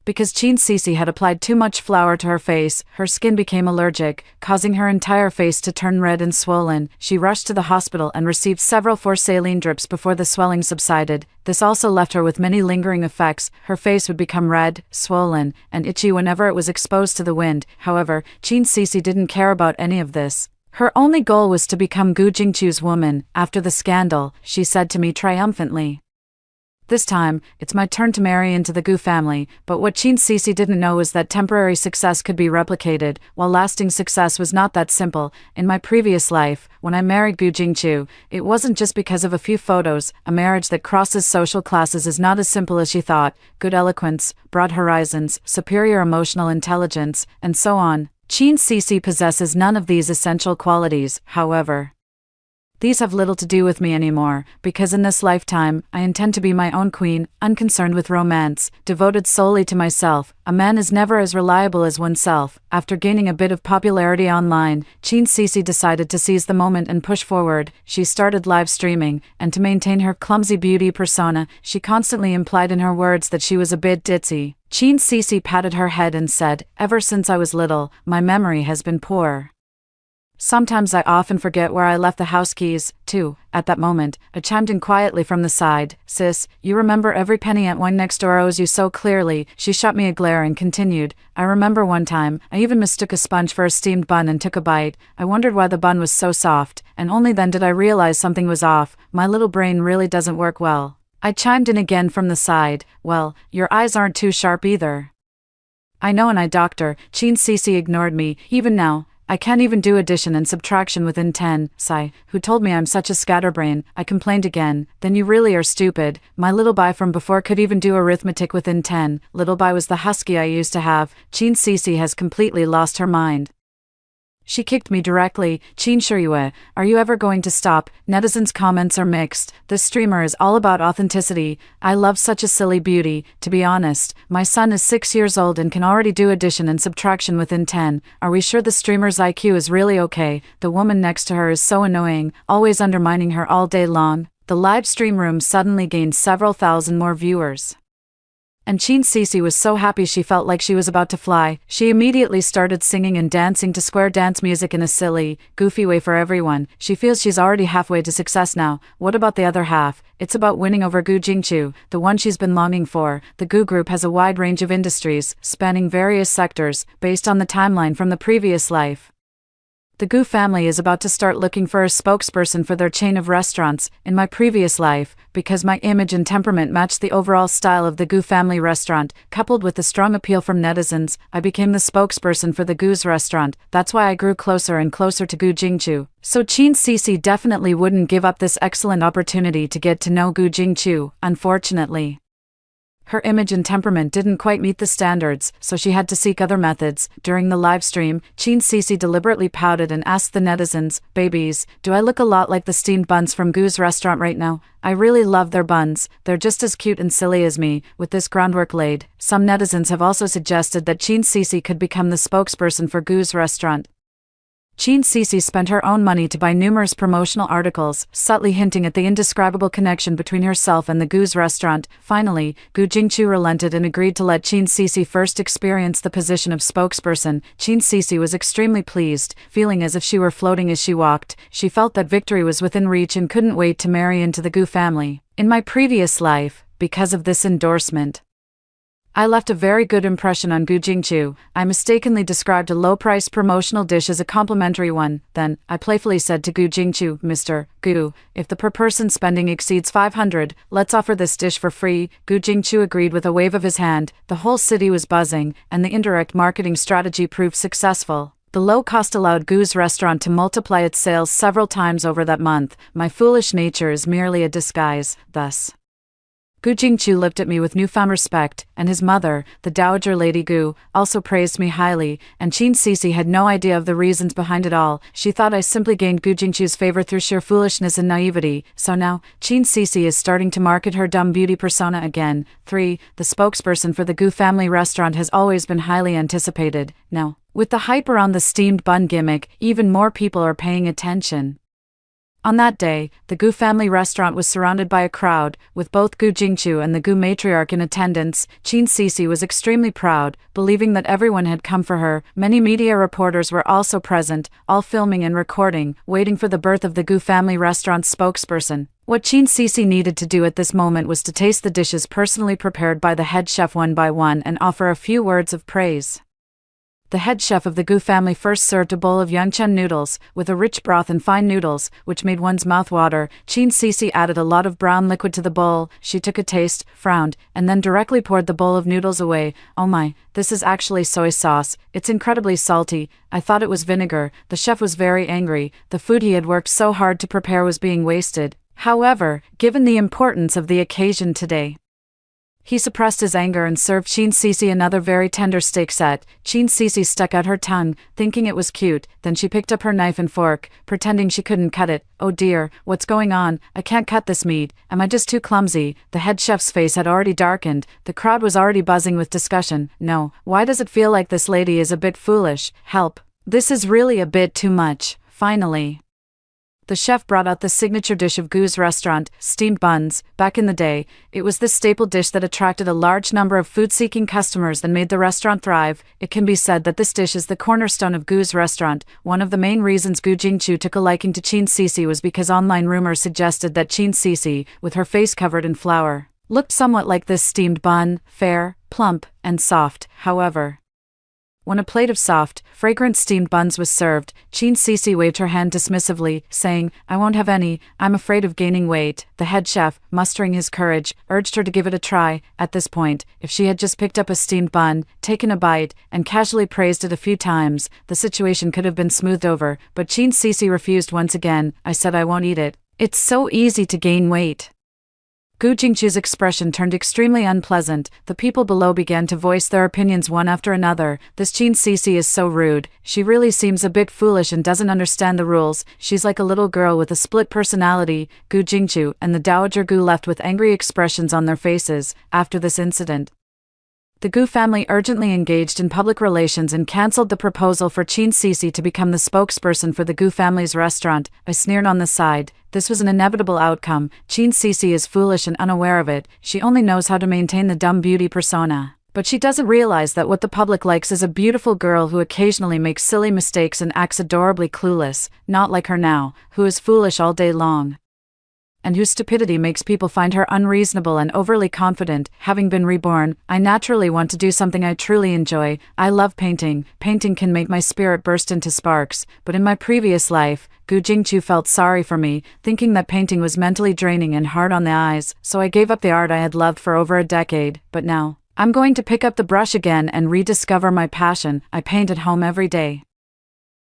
because Chin Cece had applied too much flour to her face, her skin became allergic, causing her entire face to turn red and swollen. She rushed to the hospital and received several saline drips before the swelling subsided. This also left her with many lingering effects. Her face would become red, swollen, and itchy whenever it was exposed to the wind. However, Chin Cece didn't care about any of this. Her only goal was to become Gu Jingchu's woman. "After the scandal," she said to me triumphantly, "this time, it's my turn to marry into the Gu family." But what Chin Cece didn't know was that temporary success could be replicated, while lasting success was not that simple. In my previous life, when I married Gu Jingchu, it wasn't just because of a few photos. A marriage that crosses social classes is not as simple as she thought. Good eloquence, broad horizons, superior emotional intelligence, and so on. Chin Cece possesses none of these essential qualities, however. These have little to do with me anymore, because in this lifetime, I intend to be my own queen, unconcerned with romance, devoted solely to myself. A man is never as reliable as oneself. After gaining a bit of popularity online, Chin Cece decided to seize the moment and push forward. She started live streaming, and to maintain her clumsy beauty persona, she constantly implied in her words that she was a bit ditzy. Chin Cece patted her head and said, "Ever since I was little, my memory has been poor. Sometimes I often forget where I left the house keys, too." At that moment, I chimed in quietly from the side. "Sis, you remember every penny Aunt Wang next door owes you so clearly." She shot me a glare and continued, "I remember one time, I even mistook a sponge for a steamed bun and took a bite. I wondered why the bun was so soft, and only then did I realize something was off. My little brain really doesn't work well." I chimed in again from the side, "Well, your eyes aren't too sharp either." "I know an eye doctor." Chin Cece ignored me. "Even now, I can't even do addition and subtraction within 10. Sigh, who told me I'm such a scatterbrain?" I complained again. "Then you really are stupid. My little boy from before could even do arithmetic within 10. Little boy was the husky I used to have." Chin Cece has completely lost her mind. She kicked me directly. "Chin Shiryue, are you ever going to stop?" Netizens' comments are mixed. This streamer is all about authenticity. I love such a silly beauty. To be honest, my son is 6 years old and can already do addition and subtraction within 10. Are we sure the streamer's IQ is really okay? The woman next to her is so annoying, always undermining her all day long. The live stream room suddenly gained several thousand more viewers, and Chin Cece was so happy she felt like she was about to fly. She immediately started singing and dancing to square dance music in a silly, goofy way for everyone. She feels she's already halfway to success now. What about the other half? It's about winning over Gu Jingchu, the one she's been longing for. The Gu Group has a wide range of industries, spanning various sectors, based on the timeline from the previous life. The Gu family is about to start looking for a spokesperson for their chain of restaurants. In my previous life, because my image and temperament matched the overall style of the Gu family restaurant, coupled with the strong appeal from netizens, I became the spokesperson for the Gu's restaurant. That's why I grew closer and closer to Gu Jingchu. So Chin Cece definitely wouldn't give up this excellent opportunity to get to know Gu Jingchu, unfortunately. Her image and temperament didn't quite meet the standards, so she had to seek other methods. During the live stream, Chin Cece deliberately pouted and asked the netizens, "Babies, do I look a lot like the steamed buns from Goo's restaurant right now? I really love their buns, they're just as cute and silly as me." With this groundwork laid, some netizens have also suggested that Chin Cece could become the spokesperson for Goo's restaurant. Chin Cece spent her own money to buy numerous promotional articles, subtly hinting at the indescribable connection between herself and the Goo's restaurant. Finally, Gu Jingchu relented and agreed to let Chin Cece first experience the position of spokesperson. Chin Cece was extremely pleased, feeling as if she were floating as she walked. She felt that victory was within reach and couldn't wait to marry into the Gu family. In my previous life, because of this endorsement, I left a very good impression on Gu Jingchu. I mistakenly described a low-priced promotional dish as a complimentary one. Then, I playfully said to Gu Jingchu, "Mr. Gu, if the per-person spending exceeds 500, let's offer this dish for free." Gu Jingchu agreed with a wave of his hand. The whole city was buzzing, and the indirect marketing strategy proved successful. The low cost allowed Gu's restaurant to multiply its sales several times over that month. My foolish nature is merely a disguise, thus. Gu Jingchu looked at me with newfound respect, and his mother, the Dowager Lady Gu, also praised me highly, and Chin Cece had no idea of the reasons behind it all. She thought I simply gained Gu Jingchu's favor through sheer foolishness and naivety. So now, Chin Cece is starting to market her dumb beauty persona again. 3. The spokesperson for the Gu family restaurant has always been highly anticipated. Now, with the hype around the steamed bun gimmick, even more people are paying attention. On that day, the Gu family restaurant was surrounded by a crowd, with both Gu Jingchu and the Gu matriarch in attendance. Chin Cece was extremely proud, believing that everyone had come for her. Many media reporters were also present, all filming and recording, waiting for the birth of the Gu family restaurant's spokesperson. What Chin Cece needed to do at this moment was to taste the dishes personally prepared by the head chef one by one and offer a few words of praise. The head chef of the Gu family first served a bowl of yangchen noodles, with a rich broth and fine noodles, which made one's mouth water. Chin Cece added a lot of brown liquid to the bowl. She took a taste, frowned, and then directly poured the bowl of noodles away. "Oh my, this is actually soy sauce. It's incredibly salty. I thought it was vinegar." The chef was very angry. The food he had worked so hard to prepare was being wasted. However, given the importance of the occasion today, he suppressed his anger and served Chin Cece another very tender steak set. Chin Cece stuck out her tongue, thinking it was cute, then she picked up her knife and fork, pretending she couldn't cut it. "Oh dear, what's going on? I can't cut this meat. Am I just too clumsy?" The head chef's face had already darkened. The crowd was already buzzing with discussion. "No, why does it feel like this lady is a bit foolish? Help. This is really a bit too much." Finally, the chef brought out the signature dish of Gu's restaurant, steamed buns. Back in the day, it was this staple dish that attracted a large number of food-seeking customers and made the restaurant thrive. It can be said that this dish is the cornerstone of Gu's restaurant. One of the main reasons Gu Jingchu took a liking to Chin Cece was because online rumors suggested that Chin Cece, with her face covered in flour, looked somewhat like this steamed bun, fair, plump, and soft. However, when a plate of soft, fragrant steamed buns was served, Chin Cece waved her hand dismissively, saying, "I won't have any, I'm afraid of gaining weight." The head chef, mustering his courage, urged her to give it a try. At this point, if she had just picked up a steamed bun, taken a bite, and casually praised it a few times, the situation could have been smoothed over, but Chin Cece refused once again. "I said I won't eat it. It's so easy to gain weight." Gu Jingchu's expression turned extremely unpleasant. The people below began to voice their opinions one after another. "This Chin Cece is so rude. She really seems a bit foolish and doesn't understand the rules. She's like a little girl with a split personality." Gu Jingchu and the Dowager Gu left with angry expressions on their faces. After this incident, the Gu family urgently engaged in public relations and cancelled the proposal for Chin Cece to become the spokesperson for the Gu family's restaurant. I sneered on the side. This was an inevitable outcome. Chin Cece is foolish and unaware of it. She only knows how to maintain the dumb beauty persona. But she doesn't realize that what the public likes is a beautiful girl who occasionally makes silly mistakes and acts adorably clueless, not like her now, who is foolish all day long, and whose stupidity makes people find her unreasonable and overly confident. Having been reborn, I naturally want to do something I truly enjoy. I love painting. Painting can make my spirit burst into sparks, but in my previous life, Gu Jingchu felt sorry for me, thinking that painting was mentally draining and hard on the eyes, so I gave up the art I had loved for over a decade. But now, I'm going to pick up the brush again and rediscover my passion. I paint at home every day,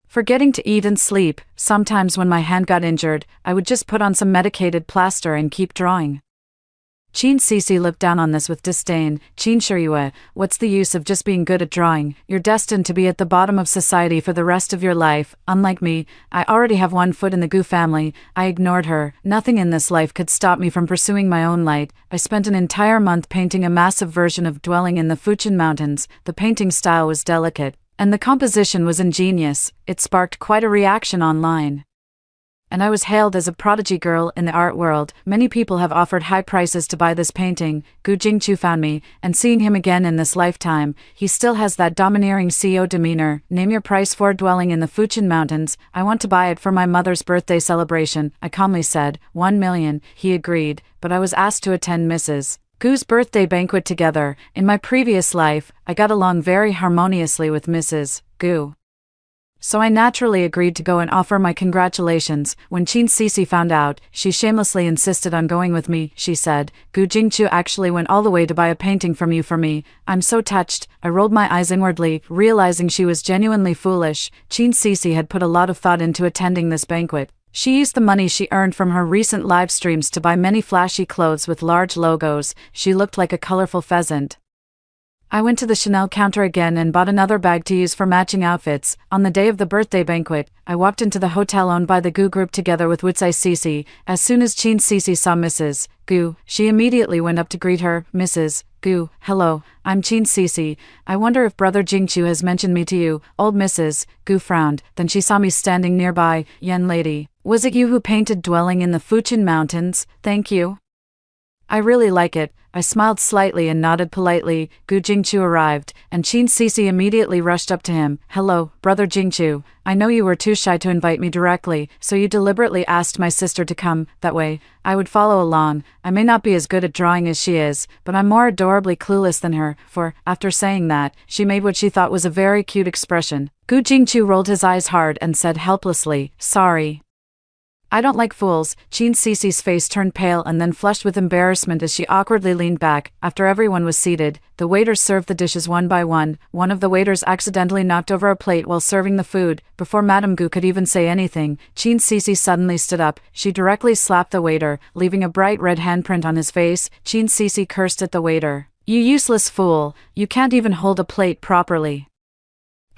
forgetting to eat and sleep. Sometimes when my hand got injured, I would just put on some medicated plaster and keep drawing. Chin Cece looked down on this with disdain. Chin Shiryue, what's the use of just being good at drawing? You're destined to be at the bottom of society for the rest of your life. Unlike me, I already have one foot in the Gu family. I ignored her. Nothing in this life could stop me from pursuing my own light. I spent an entire month painting a massive version of Dwelling in the Fuchin Mountains. The painting style was delicate, and the composition was ingenious. It sparked quite a reaction online, and I was hailed as a prodigy girl in the art world. Many people have offered high prices to buy this painting. Gu Jingchu found me, and seeing him again in this lifetime, he still has that domineering CEO demeanor. Name your price for Dwelling in the Fuchin Mountains. I want to buy it for my mother's birthday celebration, I calmly said. 1 million, he agreed, but I was asked to attend Mrs. Gu's birthday banquet together. In my previous life, I got along very harmoniously with Mrs. Gu, so I naturally agreed to go and offer my congratulations. When Chin Cece found out, she shamelessly insisted on going with me. She said, Gu Jingchu actually went all the way to buy a painting from you for me. I'm so touched. I rolled my eyes inwardly, realizing she was genuinely foolish. Chin Cece had put a lot of thought into attending this banquet. She used the money she earned from her recent live streams to buy many flashy clothes with large logos. She looked like a colorful pheasant. I went to the Chanel counter again and bought another bag to use for matching outfits. On the day of the birthday banquet, I walked into the hotel owned by the Gu group together with Wutsai Cece. As soon as Chin Cece saw Mrs. Gu, she immediately went up to greet her. Mrs. Gu, hello, I'm Chin Cece. I wonder if Brother Jingchu has mentioned me to you. Old Mrs. Gu frowned, then she saw me standing nearby. Yen lady, was it you who painted Dwelling in the Fuchin Mountains? Thank you. I really like it. I smiled slightly and nodded politely. Gu Jingchu arrived, and Chin Cece immediately rushed up to him. Hello, Brother Jingchu. I know you were too shy to invite me directly, so you deliberately asked my sister to come. That way, I would follow along. I may not be as good at drawing as she is, but I'm more adorably clueless than her. For, after saying that, she made what she thought was a very cute expression. Gu Jingchu rolled his eyes hard and said helplessly, sorry. I don't like fools. Chin Cece's face turned pale and then flushed with embarrassment as she awkwardly leaned back. After everyone was seated, the waiters served the dishes one by one. One of the waiters accidentally knocked over a plate while serving the food. Before Madame Gu could even say anything, Chin Cece suddenly stood up. She directly slapped the waiter, leaving a bright red handprint on his face. Chin Cece cursed at the waiter. You useless fool. You can't even hold a plate properly.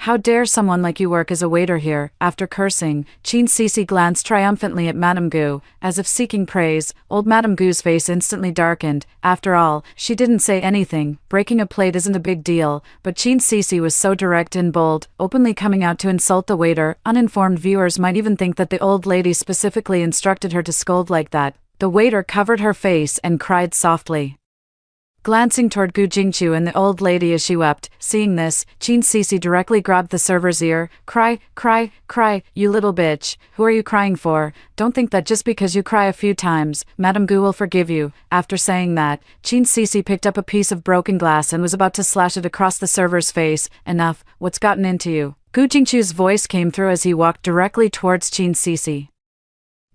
How dare someone like you work as a waiter here? After cursing, Chin Cece glanced triumphantly at Madame Gu, as if seeking praise. Old Madame Gu's face instantly darkened. After all, she didn't say anything. Breaking a plate isn't a big deal, but Chin Cece was so direct and bold, openly coming out to insult the waiter. Uninformed viewers might even think that the old lady specifically instructed her to scold like that. The waiter covered her face and cried softly, glancing toward Gu Jingchu and the old lady as she wept. Seeing this, Chin Cece directly grabbed the server's ear. Cry, cry, cry, you little bitch. Who are you crying for? Don't think that just because you cry a few times, Madame Gu will forgive you. After saying that, Chin Cece picked up a piece of broken glass and was about to slash it across the server's face. Enough, what's gotten into you? Gu Jingchu's voice came through as he walked directly towards Chin Cece.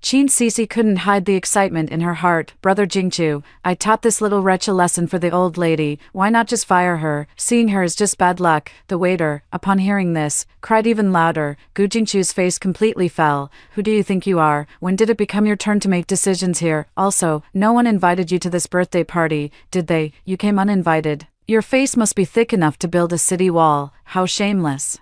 Chin Cece couldn't hide the excitement in her heart. Brother Jingchu, I taught this little wretch a lesson for the old lady. Why not just fire her? Seeing her is just bad luck. The waiter, upon hearing this, cried even louder. Gu Jingchu's face completely fell. Who do you think you are? When did it become your turn to make decisions here? Also, no one invited you to this birthday party, did they? You came uninvited. Your face must be thick enough to build a city wall. How shameless.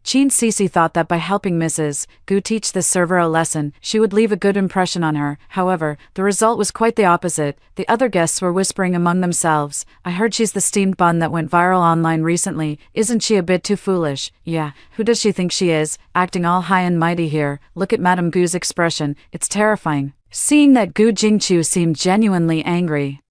Chin Cece thought that by helping Mrs. Gu teach this server a lesson, she would leave a good impression on her. However, the result was quite the opposite. The other guests were whispering among themselves. I heard she's the steamed bun that went viral online recently. Isn't she a bit too foolish? Yeah, who does she think she is? Acting all high and mighty here. Look at Madame Gu's expression. It's terrifying. Seeing that Gu Jingchu seemed genuinely angry,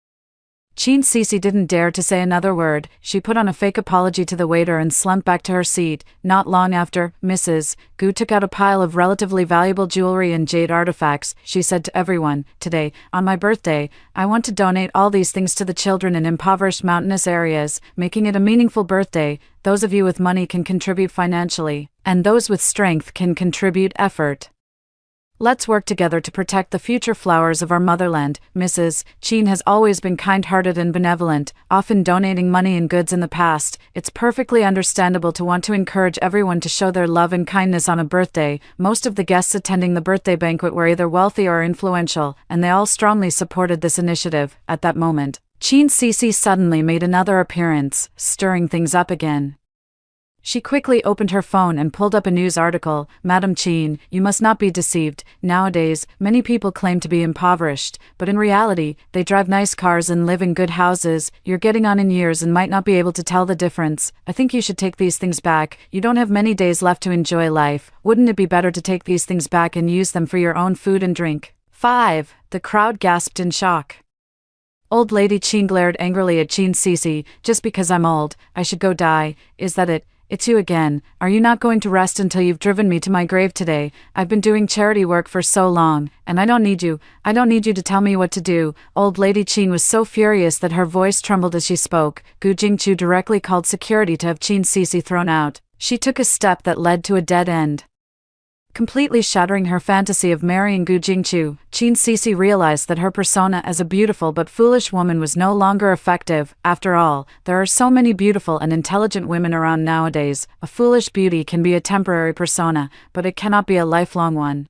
Chin Cece didn't dare to say another word. She put on a fake apology to the waiter and slumped back to her seat. Not long after, Mrs. Gu took out a pile of relatively valuable jewelry and jade artifacts. She said to everyone, today, on my birthday, I want to donate all these things to the children in impoverished mountainous areas, making it a meaningful birthday. Those of you with money can contribute financially, and those with strength can contribute effort. Let's work together to protect the future flowers of our motherland. Mrs. Chin has always been kind-hearted and benevolent, often donating money and goods in the past. It's perfectly understandable to want to encourage everyone to show their love and kindness on a birthday. Most of the guests attending the birthday banquet were either wealthy or influential, and they all strongly supported this initiative. At that moment, Chin Cece suddenly made another appearance, stirring things up again. She quickly opened her phone and pulled up a news article. Madam Chin, you must not be deceived. Nowadays, many people claim to be impoverished, but in reality, they drive nice cars and live in good houses. You're getting on in years and might not be able to tell the difference. I think you should take these things back. You don't have many days left to enjoy life. Wouldn't it be better to take these things back and use them for your own food and drink? 5. The crowd gasped in shock. Old Lady Chin glared angrily at Chin Cece. Just because I'm old, I should go die. Is that it? It's you again. Are you not going to rest until you've driven me to my grave today? I've been doing charity work for so long, and I don't need you. I don't need you to tell me what to do. Old Lady Chin was so furious that her voice trembled as she spoke. Gu Jingchu directly called security to have Chin Cece thrown out. She took a step that led to a dead end. Completely shattering her fantasy of marrying Gu Jingchu, Chin Cece realized that her persona as a beautiful but foolish woman was no longer effective. After all, there are so many beautiful and intelligent women around nowadays. A foolish beauty can be a temporary persona, but it cannot be a lifelong one.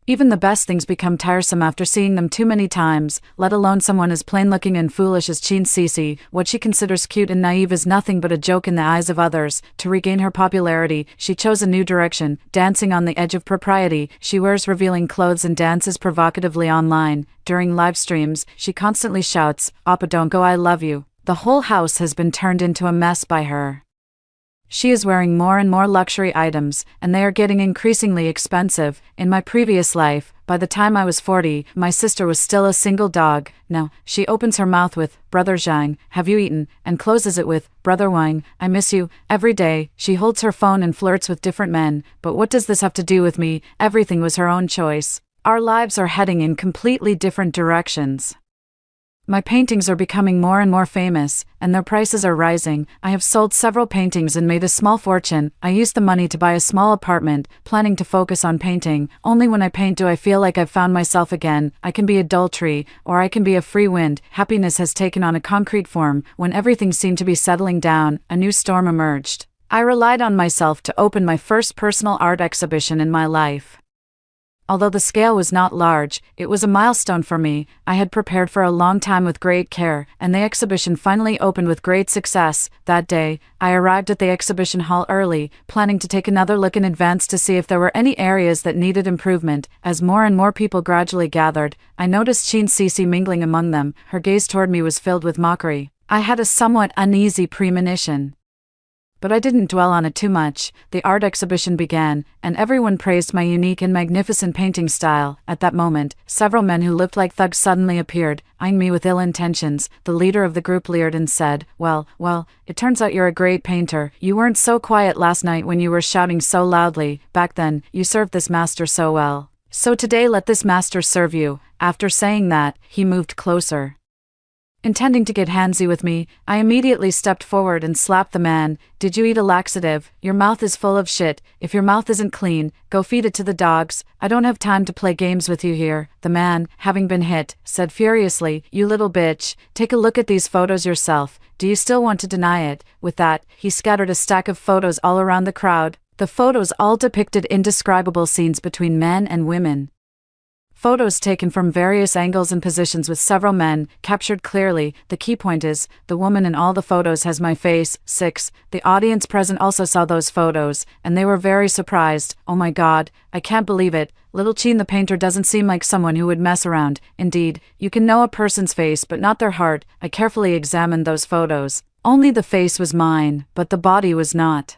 Even the best things become tiresome after seeing them too many times, let alone someone as plain-looking and foolish as Chin Cece. What she considers cute and naive is nothing but a joke in the eyes of others. To regain her popularity, she chose a new direction, dancing on the edge of propriety. She wears revealing clothes and dances provocatively online. During live streams, she constantly shouts, "Oppa, don't go, I love you." The whole house has been turned into a mess by her. She is wearing more and more luxury items, and they are getting increasingly expensive. In my previous life, by the time I was 40, my sister was still a single dog. Now, she opens her mouth with, "Brother Zhang, have you eaten?" and closes it with, "Brother Wang, I miss you." Every day, she holds her phone and flirts with different men. But what does this have to do with me? Everything was her own choice. Our lives are heading in completely different directions. My paintings are becoming more and more famous, and their prices are rising. I have sold several paintings and made a small fortune. I used the money to buy a small apartment, planning to focus on painting. Only when I paint do I feel like I've found myself again. I can be a dull tree, or I can be a free wind. Happiness has taken on a concrete form. When everything seemed to be settling down, a new storm emerged. I relied on myself to open my first personal art exhibition in my life. Although the scale was not large, it was a milestone for me. I had prepared for a long time with great care, and the exhibition finally opened with great success. That day, I arrived at the exhibition hall early, planning to take another look in advance to see if there were any areas that needed improvement. As more and more people gradually gathered, I noticed Chin Cece mingling among them. Her gaze toward me was filled with mockery. I had a somewhat uneasy premonition. But I didn't dwell on it too much. The art exhibition began, and everyone praised my unique and magnificent painting style. At that moment, several men who looked like thugs suddenly appeared, eyeing me with ill intentions. The leader of the group leered and said, well, it turns out you're a great painter. You weren't so quiet last night when you were shouting so loudly. Back then, you served this master so well. So today let this master serve you." After saying that, he moved closer. Intending to get handsy with me, I immediately stepped forward and slapped the man. "Did you eat a laxative? Your mouth is full of shit. If your mouth isn't clean, go feed it to the dogs. I don't have time to play games with you here." The man, having been hit, said furiously, "You little bitch, take a look at these photos yourself. Do you still want to deny it?" With that, he scattered a stack of photos all around the crowd. The photos all depicted indescribable scenes between men and women. Photos taken from various angles and positions with several men, captured clearly. The key point is, the woman in all the photos has my face. 6. The audience present also saw those photos, and they were very surprised. "Oh my god, I can't believe it. Little Chin the painter doesn't seem like someone who would mess around." Indeed, you can know a person's face but not their heart. I carefully examined those photos. Only the face was mine, but the body was not.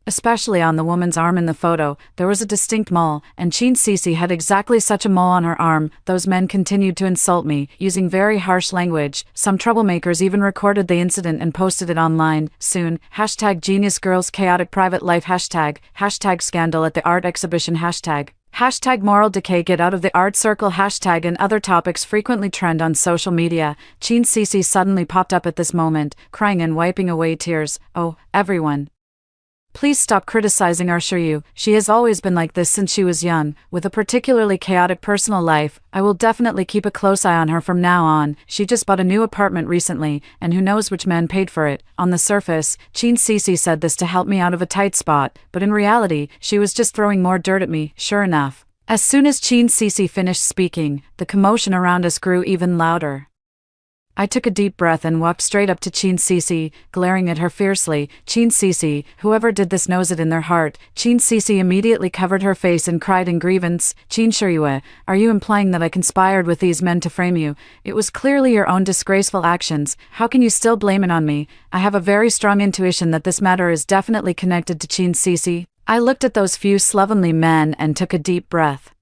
Especially on the woman's arm in the photo, there was a distinct mole, and Chin Cece had exactly such a mole on her arm. Those men continued to insult me, using very harsh language. Some troublemakers even recorded the incident and posted it online. Soon, #GeniusGirlsChaoticPrivateLife #scandal at the art exhibition #moral decay get out of the art circle and other topics frequently trend on social media. Chin Cece suddenly popped up at this moment, crying and wiping away tears. "Oh, everyone. Please stop criticizing our Shiryu. She has always been like this since she was young, with a particularly chaotic personal life. I will definitely keep a close eye on her from now on. She just bought a new apartment recently, and who knows which man paid for it. On the surface, Chin Cece said this to help me out of a tight spot, but in reality, she was just throwing more dirt at me, sure enough. As soon as Chin Cece finished speaking, the commotion around us grew even louder. I took a deep breath and walked straight up to Chin Cece, glaring at her fiercely. Chin Cece, whoever did this knows it in their heart. Chin Cece immediately covered her face and cried in grievance, Chin Shiryue, are you implying that I conspired with these men to frame you? It was clearly your own disgraceful actions. How can you still blame it on me? I have a very strong intuition that this matter is definitely connected to Chin Cece. I looked at those few slovenly men and took a deep breath.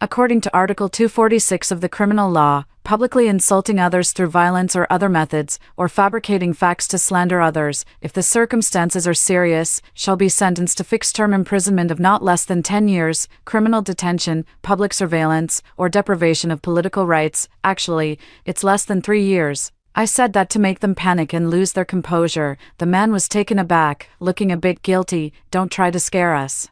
According to Article 246 of the Criminal Law, publicly insulting others through violence or other methods, or fabricating facts to slander others, if the circumstances are serious, shall be sentenced to fixed-term imprisonment of not less than 10 years, criminal detention, public surveillance, or deprivation of political rights. Actually, it's less than 3 years. I said that to make them panic and lose their composure. The man was taken aback, looking a bit guilty. Don't try to scare us.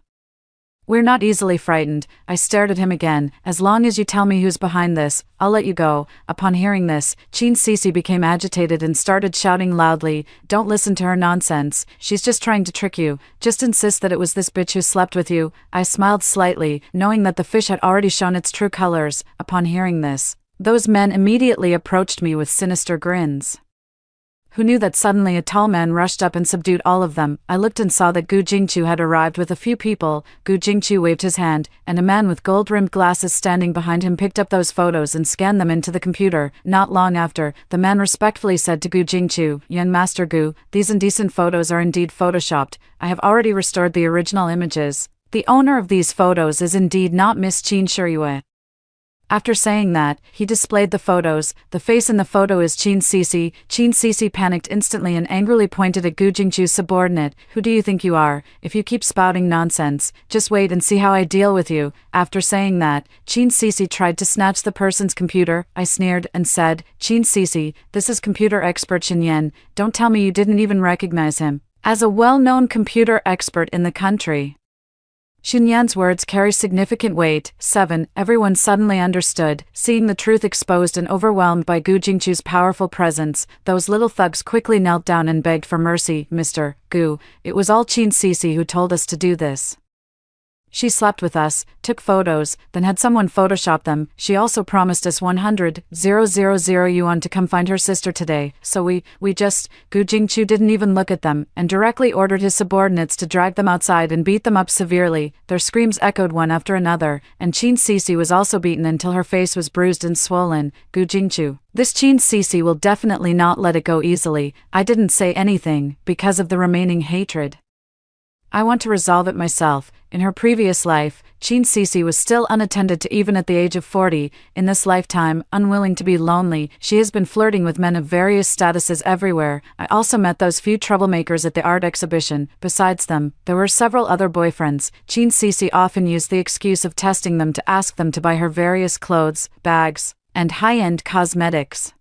We're not easily frightened. I stared at him again. As long as you tell me who's behind this, I'll let you go. Upon hearing this, Chin Cece became agitated and started shouting loudly, don't listen to her nonsense. She's just trying to trick you. Just insist that it was this bitch who slept with you. I smiled slightly, knowing that the fish had already shown its true colors. Upon hearing this, those men immediately approached me with sinister grins. Who knew that suddenly a tall man rushed up and subdued all of them? I looked and saw that Gu Jingchu had arrived with a few people. Gu Jingchu waved his hand, and a man with gold-rimmed glasses standing behind him picked up those photos and scanned them into the computer. Not long after, the man respectfully said to Gu Jingchu, Young Master Gu, these indecent photos are indeed photoshopped. I have already restored the original images. The owner of these photos is indeed not Miss Chin Shiryue. After saying that, he displayed the photos. The face in the photo is Chin Cece. Chin Cece panicked instantly and angrily pointed at Gu Jingchu's subordinate. Who do you think you are? If you keep spouting nonsense, just wait and see how I deal with you. After saying that, Chin Cece tried to snatch the person's computer. I sneered and said, Chin Cece, this is computer expert Shin Yen. Don't tell me you didn't even recognize him as a well-known computer expert in the country. Shin Yan's words carry significant weight. 7. Everyone suddenly understood, seeing the truth exposed and overwhelmed by Gu Jingchu's powerful presence. Those little thugs quickly knelt down and begged for mercy. Mr. Gu, it was all Chin Cece who told us to do this. She slept with us, took photos, then had someone Photoshop them. She also promised us 100,000 yuan to come find her sister today. So we just, Gu Jingchu didn't even look at them, and directly ordered his subordinates to drag them outside and beat them up severely. Their screams echoed one after another, and Chin Cece was also beaten until her face was bruised and swollen. Gu Jingchu. This Chin Cece will definitely not let it go easily. I didn't say anything, because of the remaining hatred. I want to resolve it myself. In her previous life, Chin Cece was still unattended to even at the age of 40. In this lifetime, unwilling to be lonely, she has been flirting with men of various statuses everywhere. I also met those few troublemakers at the art exhibition. Besides them, there were several other boyfriends. Chin Cece often used the excuse of testing them to ask them to buy her various clothes, bags, and high-end cosmetics.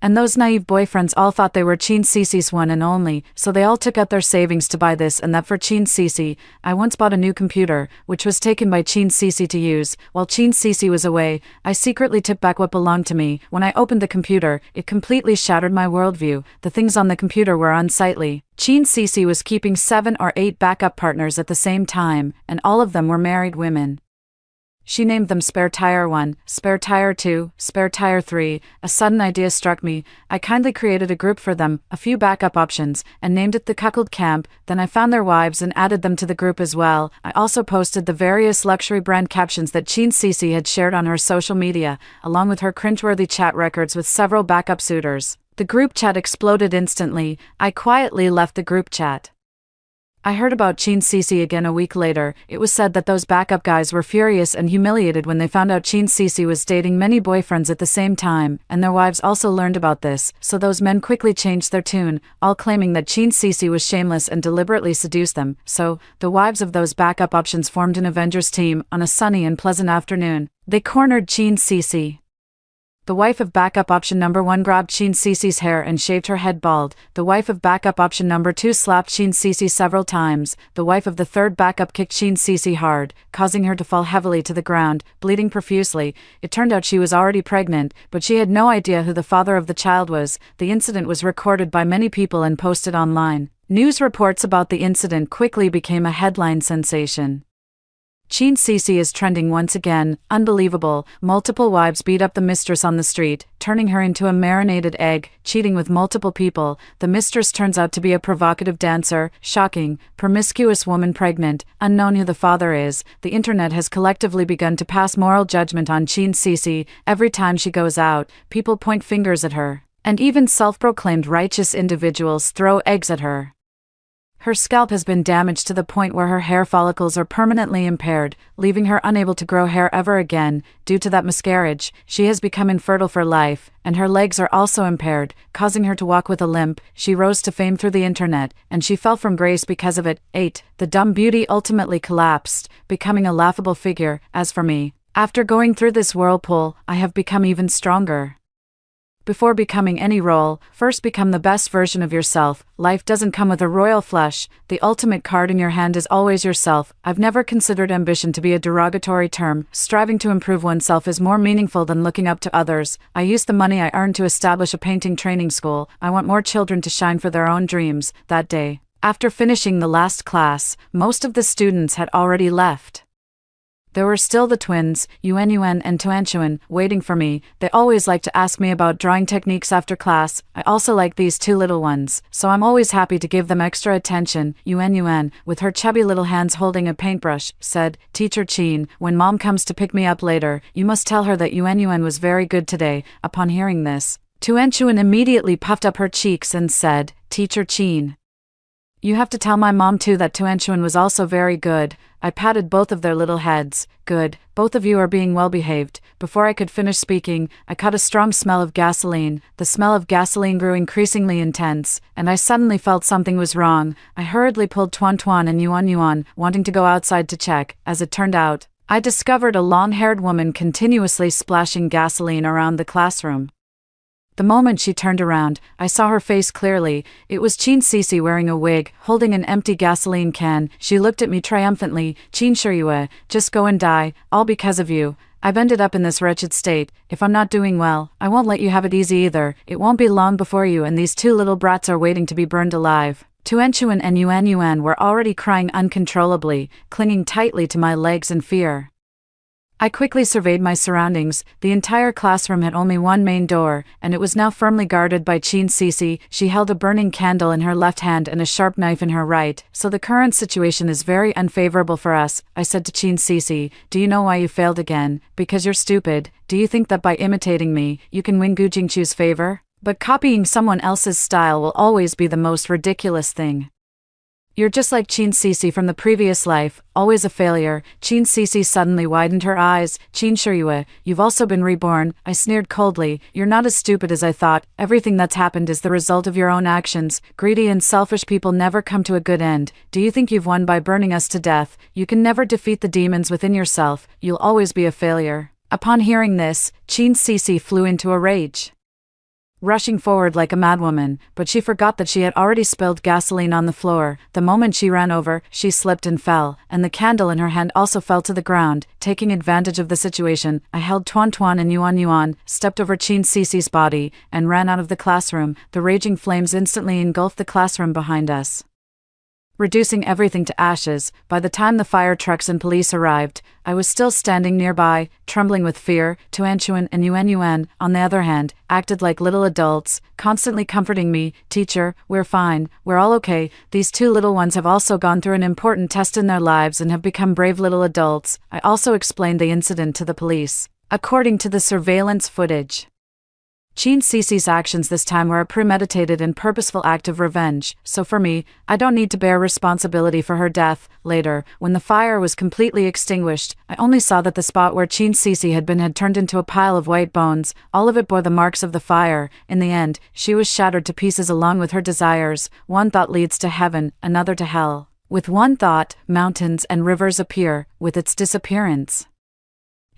And those naive boyfriends all thought they were Chin Cece's one and only, so they all took out their savings to buy this and that for Chin Cece. I once bought a new computer, which was taken by Chin Cece to use. While Chin Cece was away, I secretly took back what belonged to me. When I opened the computer, it completely shattered my worldview. The things on the computer were unsightly. Chin Cece was keeping 7 or 8 backup partners at the same time, and all of them were married women. She named them Spare Tire 1, Spare Tire 2, Spare Tire 3. A sudden idea struck me. I kindly created a group for them, a few backup options, and named it the Cuckold Camp. Then I found their wives and added them to the group as well. I also posted the various luxury brand captions that Chin Cece had shared on her social media, along with her cringeworthy chat records with several backup suitors. The group chat exploded instantly. I quietly left the group chat. I heard about Chin Cece again a week later. It was said that those backup guys were furious and humiliated when they found out Chin Cece was dating many boyfriends at the same time, and their wives also learned about this, so those men quickly changed their tune, all claiming that Chin Cece was shameless and deliberately seduced them. So, the wives of those backup options formed an Avengers team on a sunny and pleasant afternoon. They cornered Chin Cece. The wife of backup option number 1 grabbed Chin Cece's hair and shaved her head bald. The wife of backup option number 2 slapped Chin Cece several times. The wife of the third backup kicked Chin Cece hard, causing her to fall heavily to the ground, bleeding profusely. It turned out she was already pregnant, but she had no idea who the father of the child was. The incident was recorded by many people and posted online. News reports about the incident quickly became a headline sensation. Chin Cece is trending once again. Unbelievable. Multiple wives beat up the mistress on the street, turning her into a marinated egg, cheating with multiple people. The mistress turns out to be a provocative dancer. Shocking. Promiscuous woman pregnant. Unknown who the father is. The internet has collectively begun to pass moral judgment on Chin Cece. Every time she goes out, people point fingers at her, and even self-proclaimed righteous individuals throw eggs at her. Her scalp has been damaged to the point where her hair follicles are permanently impaired, leaving her unable to grow hair ever again. Due to that miscarriage, she has become infertile for life, and her legs are also impaired, causing her to walk with a limp. She rose to fame through the internet, and she fell from grace because of it. 8. The dumb beauty ultimately collapsed, becoming a laughable figure. As for me, after going through this whirlpool, I have become even stronger. Before becoming any role, first become the best version of yourself. Life doesn't come with a royal flush. The ultimate card in your hand is always yourself. I've never considered ambition to be a derogatory term. Striving to improve oneself is more meaningful than looking up to others. I use the money I earned to establish a painting training school. I want more children to shine for their own dreams. That day, after finishing the last class, most of the students had already left. There were still the twins, Yuan and Tuanchuan, waiting for me. They always like to ask me about drawing techniques after class. I also like these two little ones, so I'm always happy to give them extra attention. Yuan, with her chubby little hands holding a paintbrush, said, "Teacher Chin, when Mom comes to pick me up later, you must tell her that Yuan was very good today." Upon hearing this, Tuanchuan immediately puffed up her cheeks and said, "Teacher Chin, you have to tell my mom too that Tuanchuan was also very good." I patted both of their little heads. "Good, both of you are being well behaved." Before I could finish speaking, I caught a strong smell of gasoline. The smell of gasoline grew increasingly intense, and I suddenly felt something was wrong. I hurriedly pulled Tuan and Yuan, wanting to go outside to check. As it turned out, I discovered a long-haired woman continuously splashing gasoline around the classroom. The moment she turned around, I saw her face clearly. It was Chin Cece wearing a wig, holding an empty gasoline can. She looked at me triumphantly. "Chin Shiyue, just go and die, all because of you. I've ended up in this wretched state. If I'm not doing well, I won't let you have it easy either. It won't be long before you and these two little brats are waiting to be burned alive." Tuanchuan and Yuan were already crying uncontrollably, clinging tightly to my legs in fear. I quickly surveyed my surroundings. The entire classroom had only one main door, and it was now firmly guarded by Chin Cece. She held a burning candle in her left hand and a sharp knife in her right. "So the current situation is very unfavorable for us," I said to Chin Cece. "Do you know why you failed again? Because you're stupid. Do you think that by imitating me, you can win Gu Jingchu's favor? But copying someone else's style will always be the most ridiculous thing. You're just like Chin Cece from the previous life, always a failure." Chin Cece suddenly widened her eyes. "Chin Shiyue, you've also been reborn." I sneered coldly. "You're not as stupid as I thought. Everything that's happened is the result of your own actions. Greedy and selfish people never come to a good end. Do you think you've won by burning us to death? You can never defeat the demons within yourself. You'll always be a failure." Upon hearing this, Chin Cece flew into a rage, rushing forward like a madwoman, but she forgot that she had already spilled gasoline on the floor. The moment she ran over, she slipped and fell, and the candle in her hand also fell to the ground. Taking advantage of the situation, I held Tuan and Yuan, stepped over Chin Cece's body, and ran out of the classroom. The raging flames instantly engulfed the classroom behind us, reducing everything to ashes. By the time the fire trucks and police arrived, I was still standing nearby, trembling with fear. Tuanchuan and Yuan, on the other hand, acted like little adults, constantly comforting me. "Teacher, we're fine, we're all okay." These two little ones have also gone through an important test in their lives and have become brave little adults. I also explained the incident to the police. According to the surveillance footage, Chin Cece's actions this time were a premeditated and purposeful act of revenge, so for me, I don't need to bear responsibility for her death. Later, when the fire was completely extinguished, I only saw that the spot where Chin Cece had been had turned into a pile of white bones. All of it bore the marks of the fire. In the end, she was shattered to pieces along with her desires. One thought leads to heaven, another to hell. With one thought, mountains and rivers appear. With its disappearance,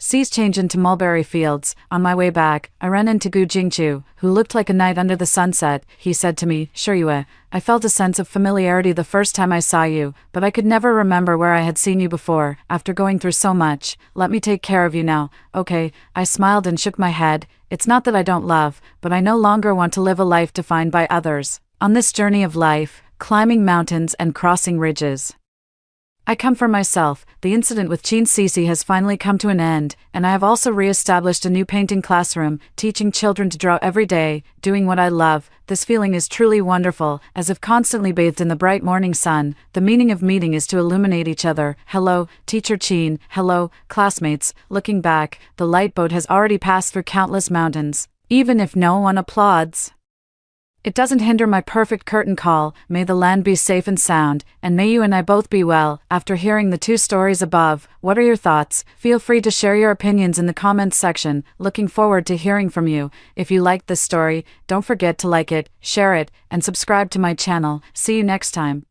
Seas change into mulberry fields. On my way back, I ran into Gu Jingchu, who looked like a night under the sunset. He said to me, "Shiryue, I felt a sense of familiarity the first time I saw you, but I could never remember where I had seen you before. After going through so much, let me take care of you now, okay?" I smiled and shook my head. It's not that I don't love, but I no longer want to live a life defined by others. On this journey of life, climbing mountains and crossing ridges, I come for myself. The incident with Chin Cece has finally come to an end, and I have also re-established a new painting classroom, teaching children to draw every day, doing what I love. This feeling is truly wonderful, as if constantly bathed in the bright morning sun. The meaning of meeting is to illuminate each other. Hello, Teacher Chin. Hello, classmates. Looking back, the light boat has already passed through countless mountains. Even if no one applauds, it doesn't hinder my perfect curtain call. May the land be safe and sound, and may you and I both be well. After hearing the 2 stories above, what are your thoughts? Feel free to share your opinions in the comments section. Looking forward to hearing from you. If you liked this story, don't forget to like it, share it, and subscribe to my channel. See you next time.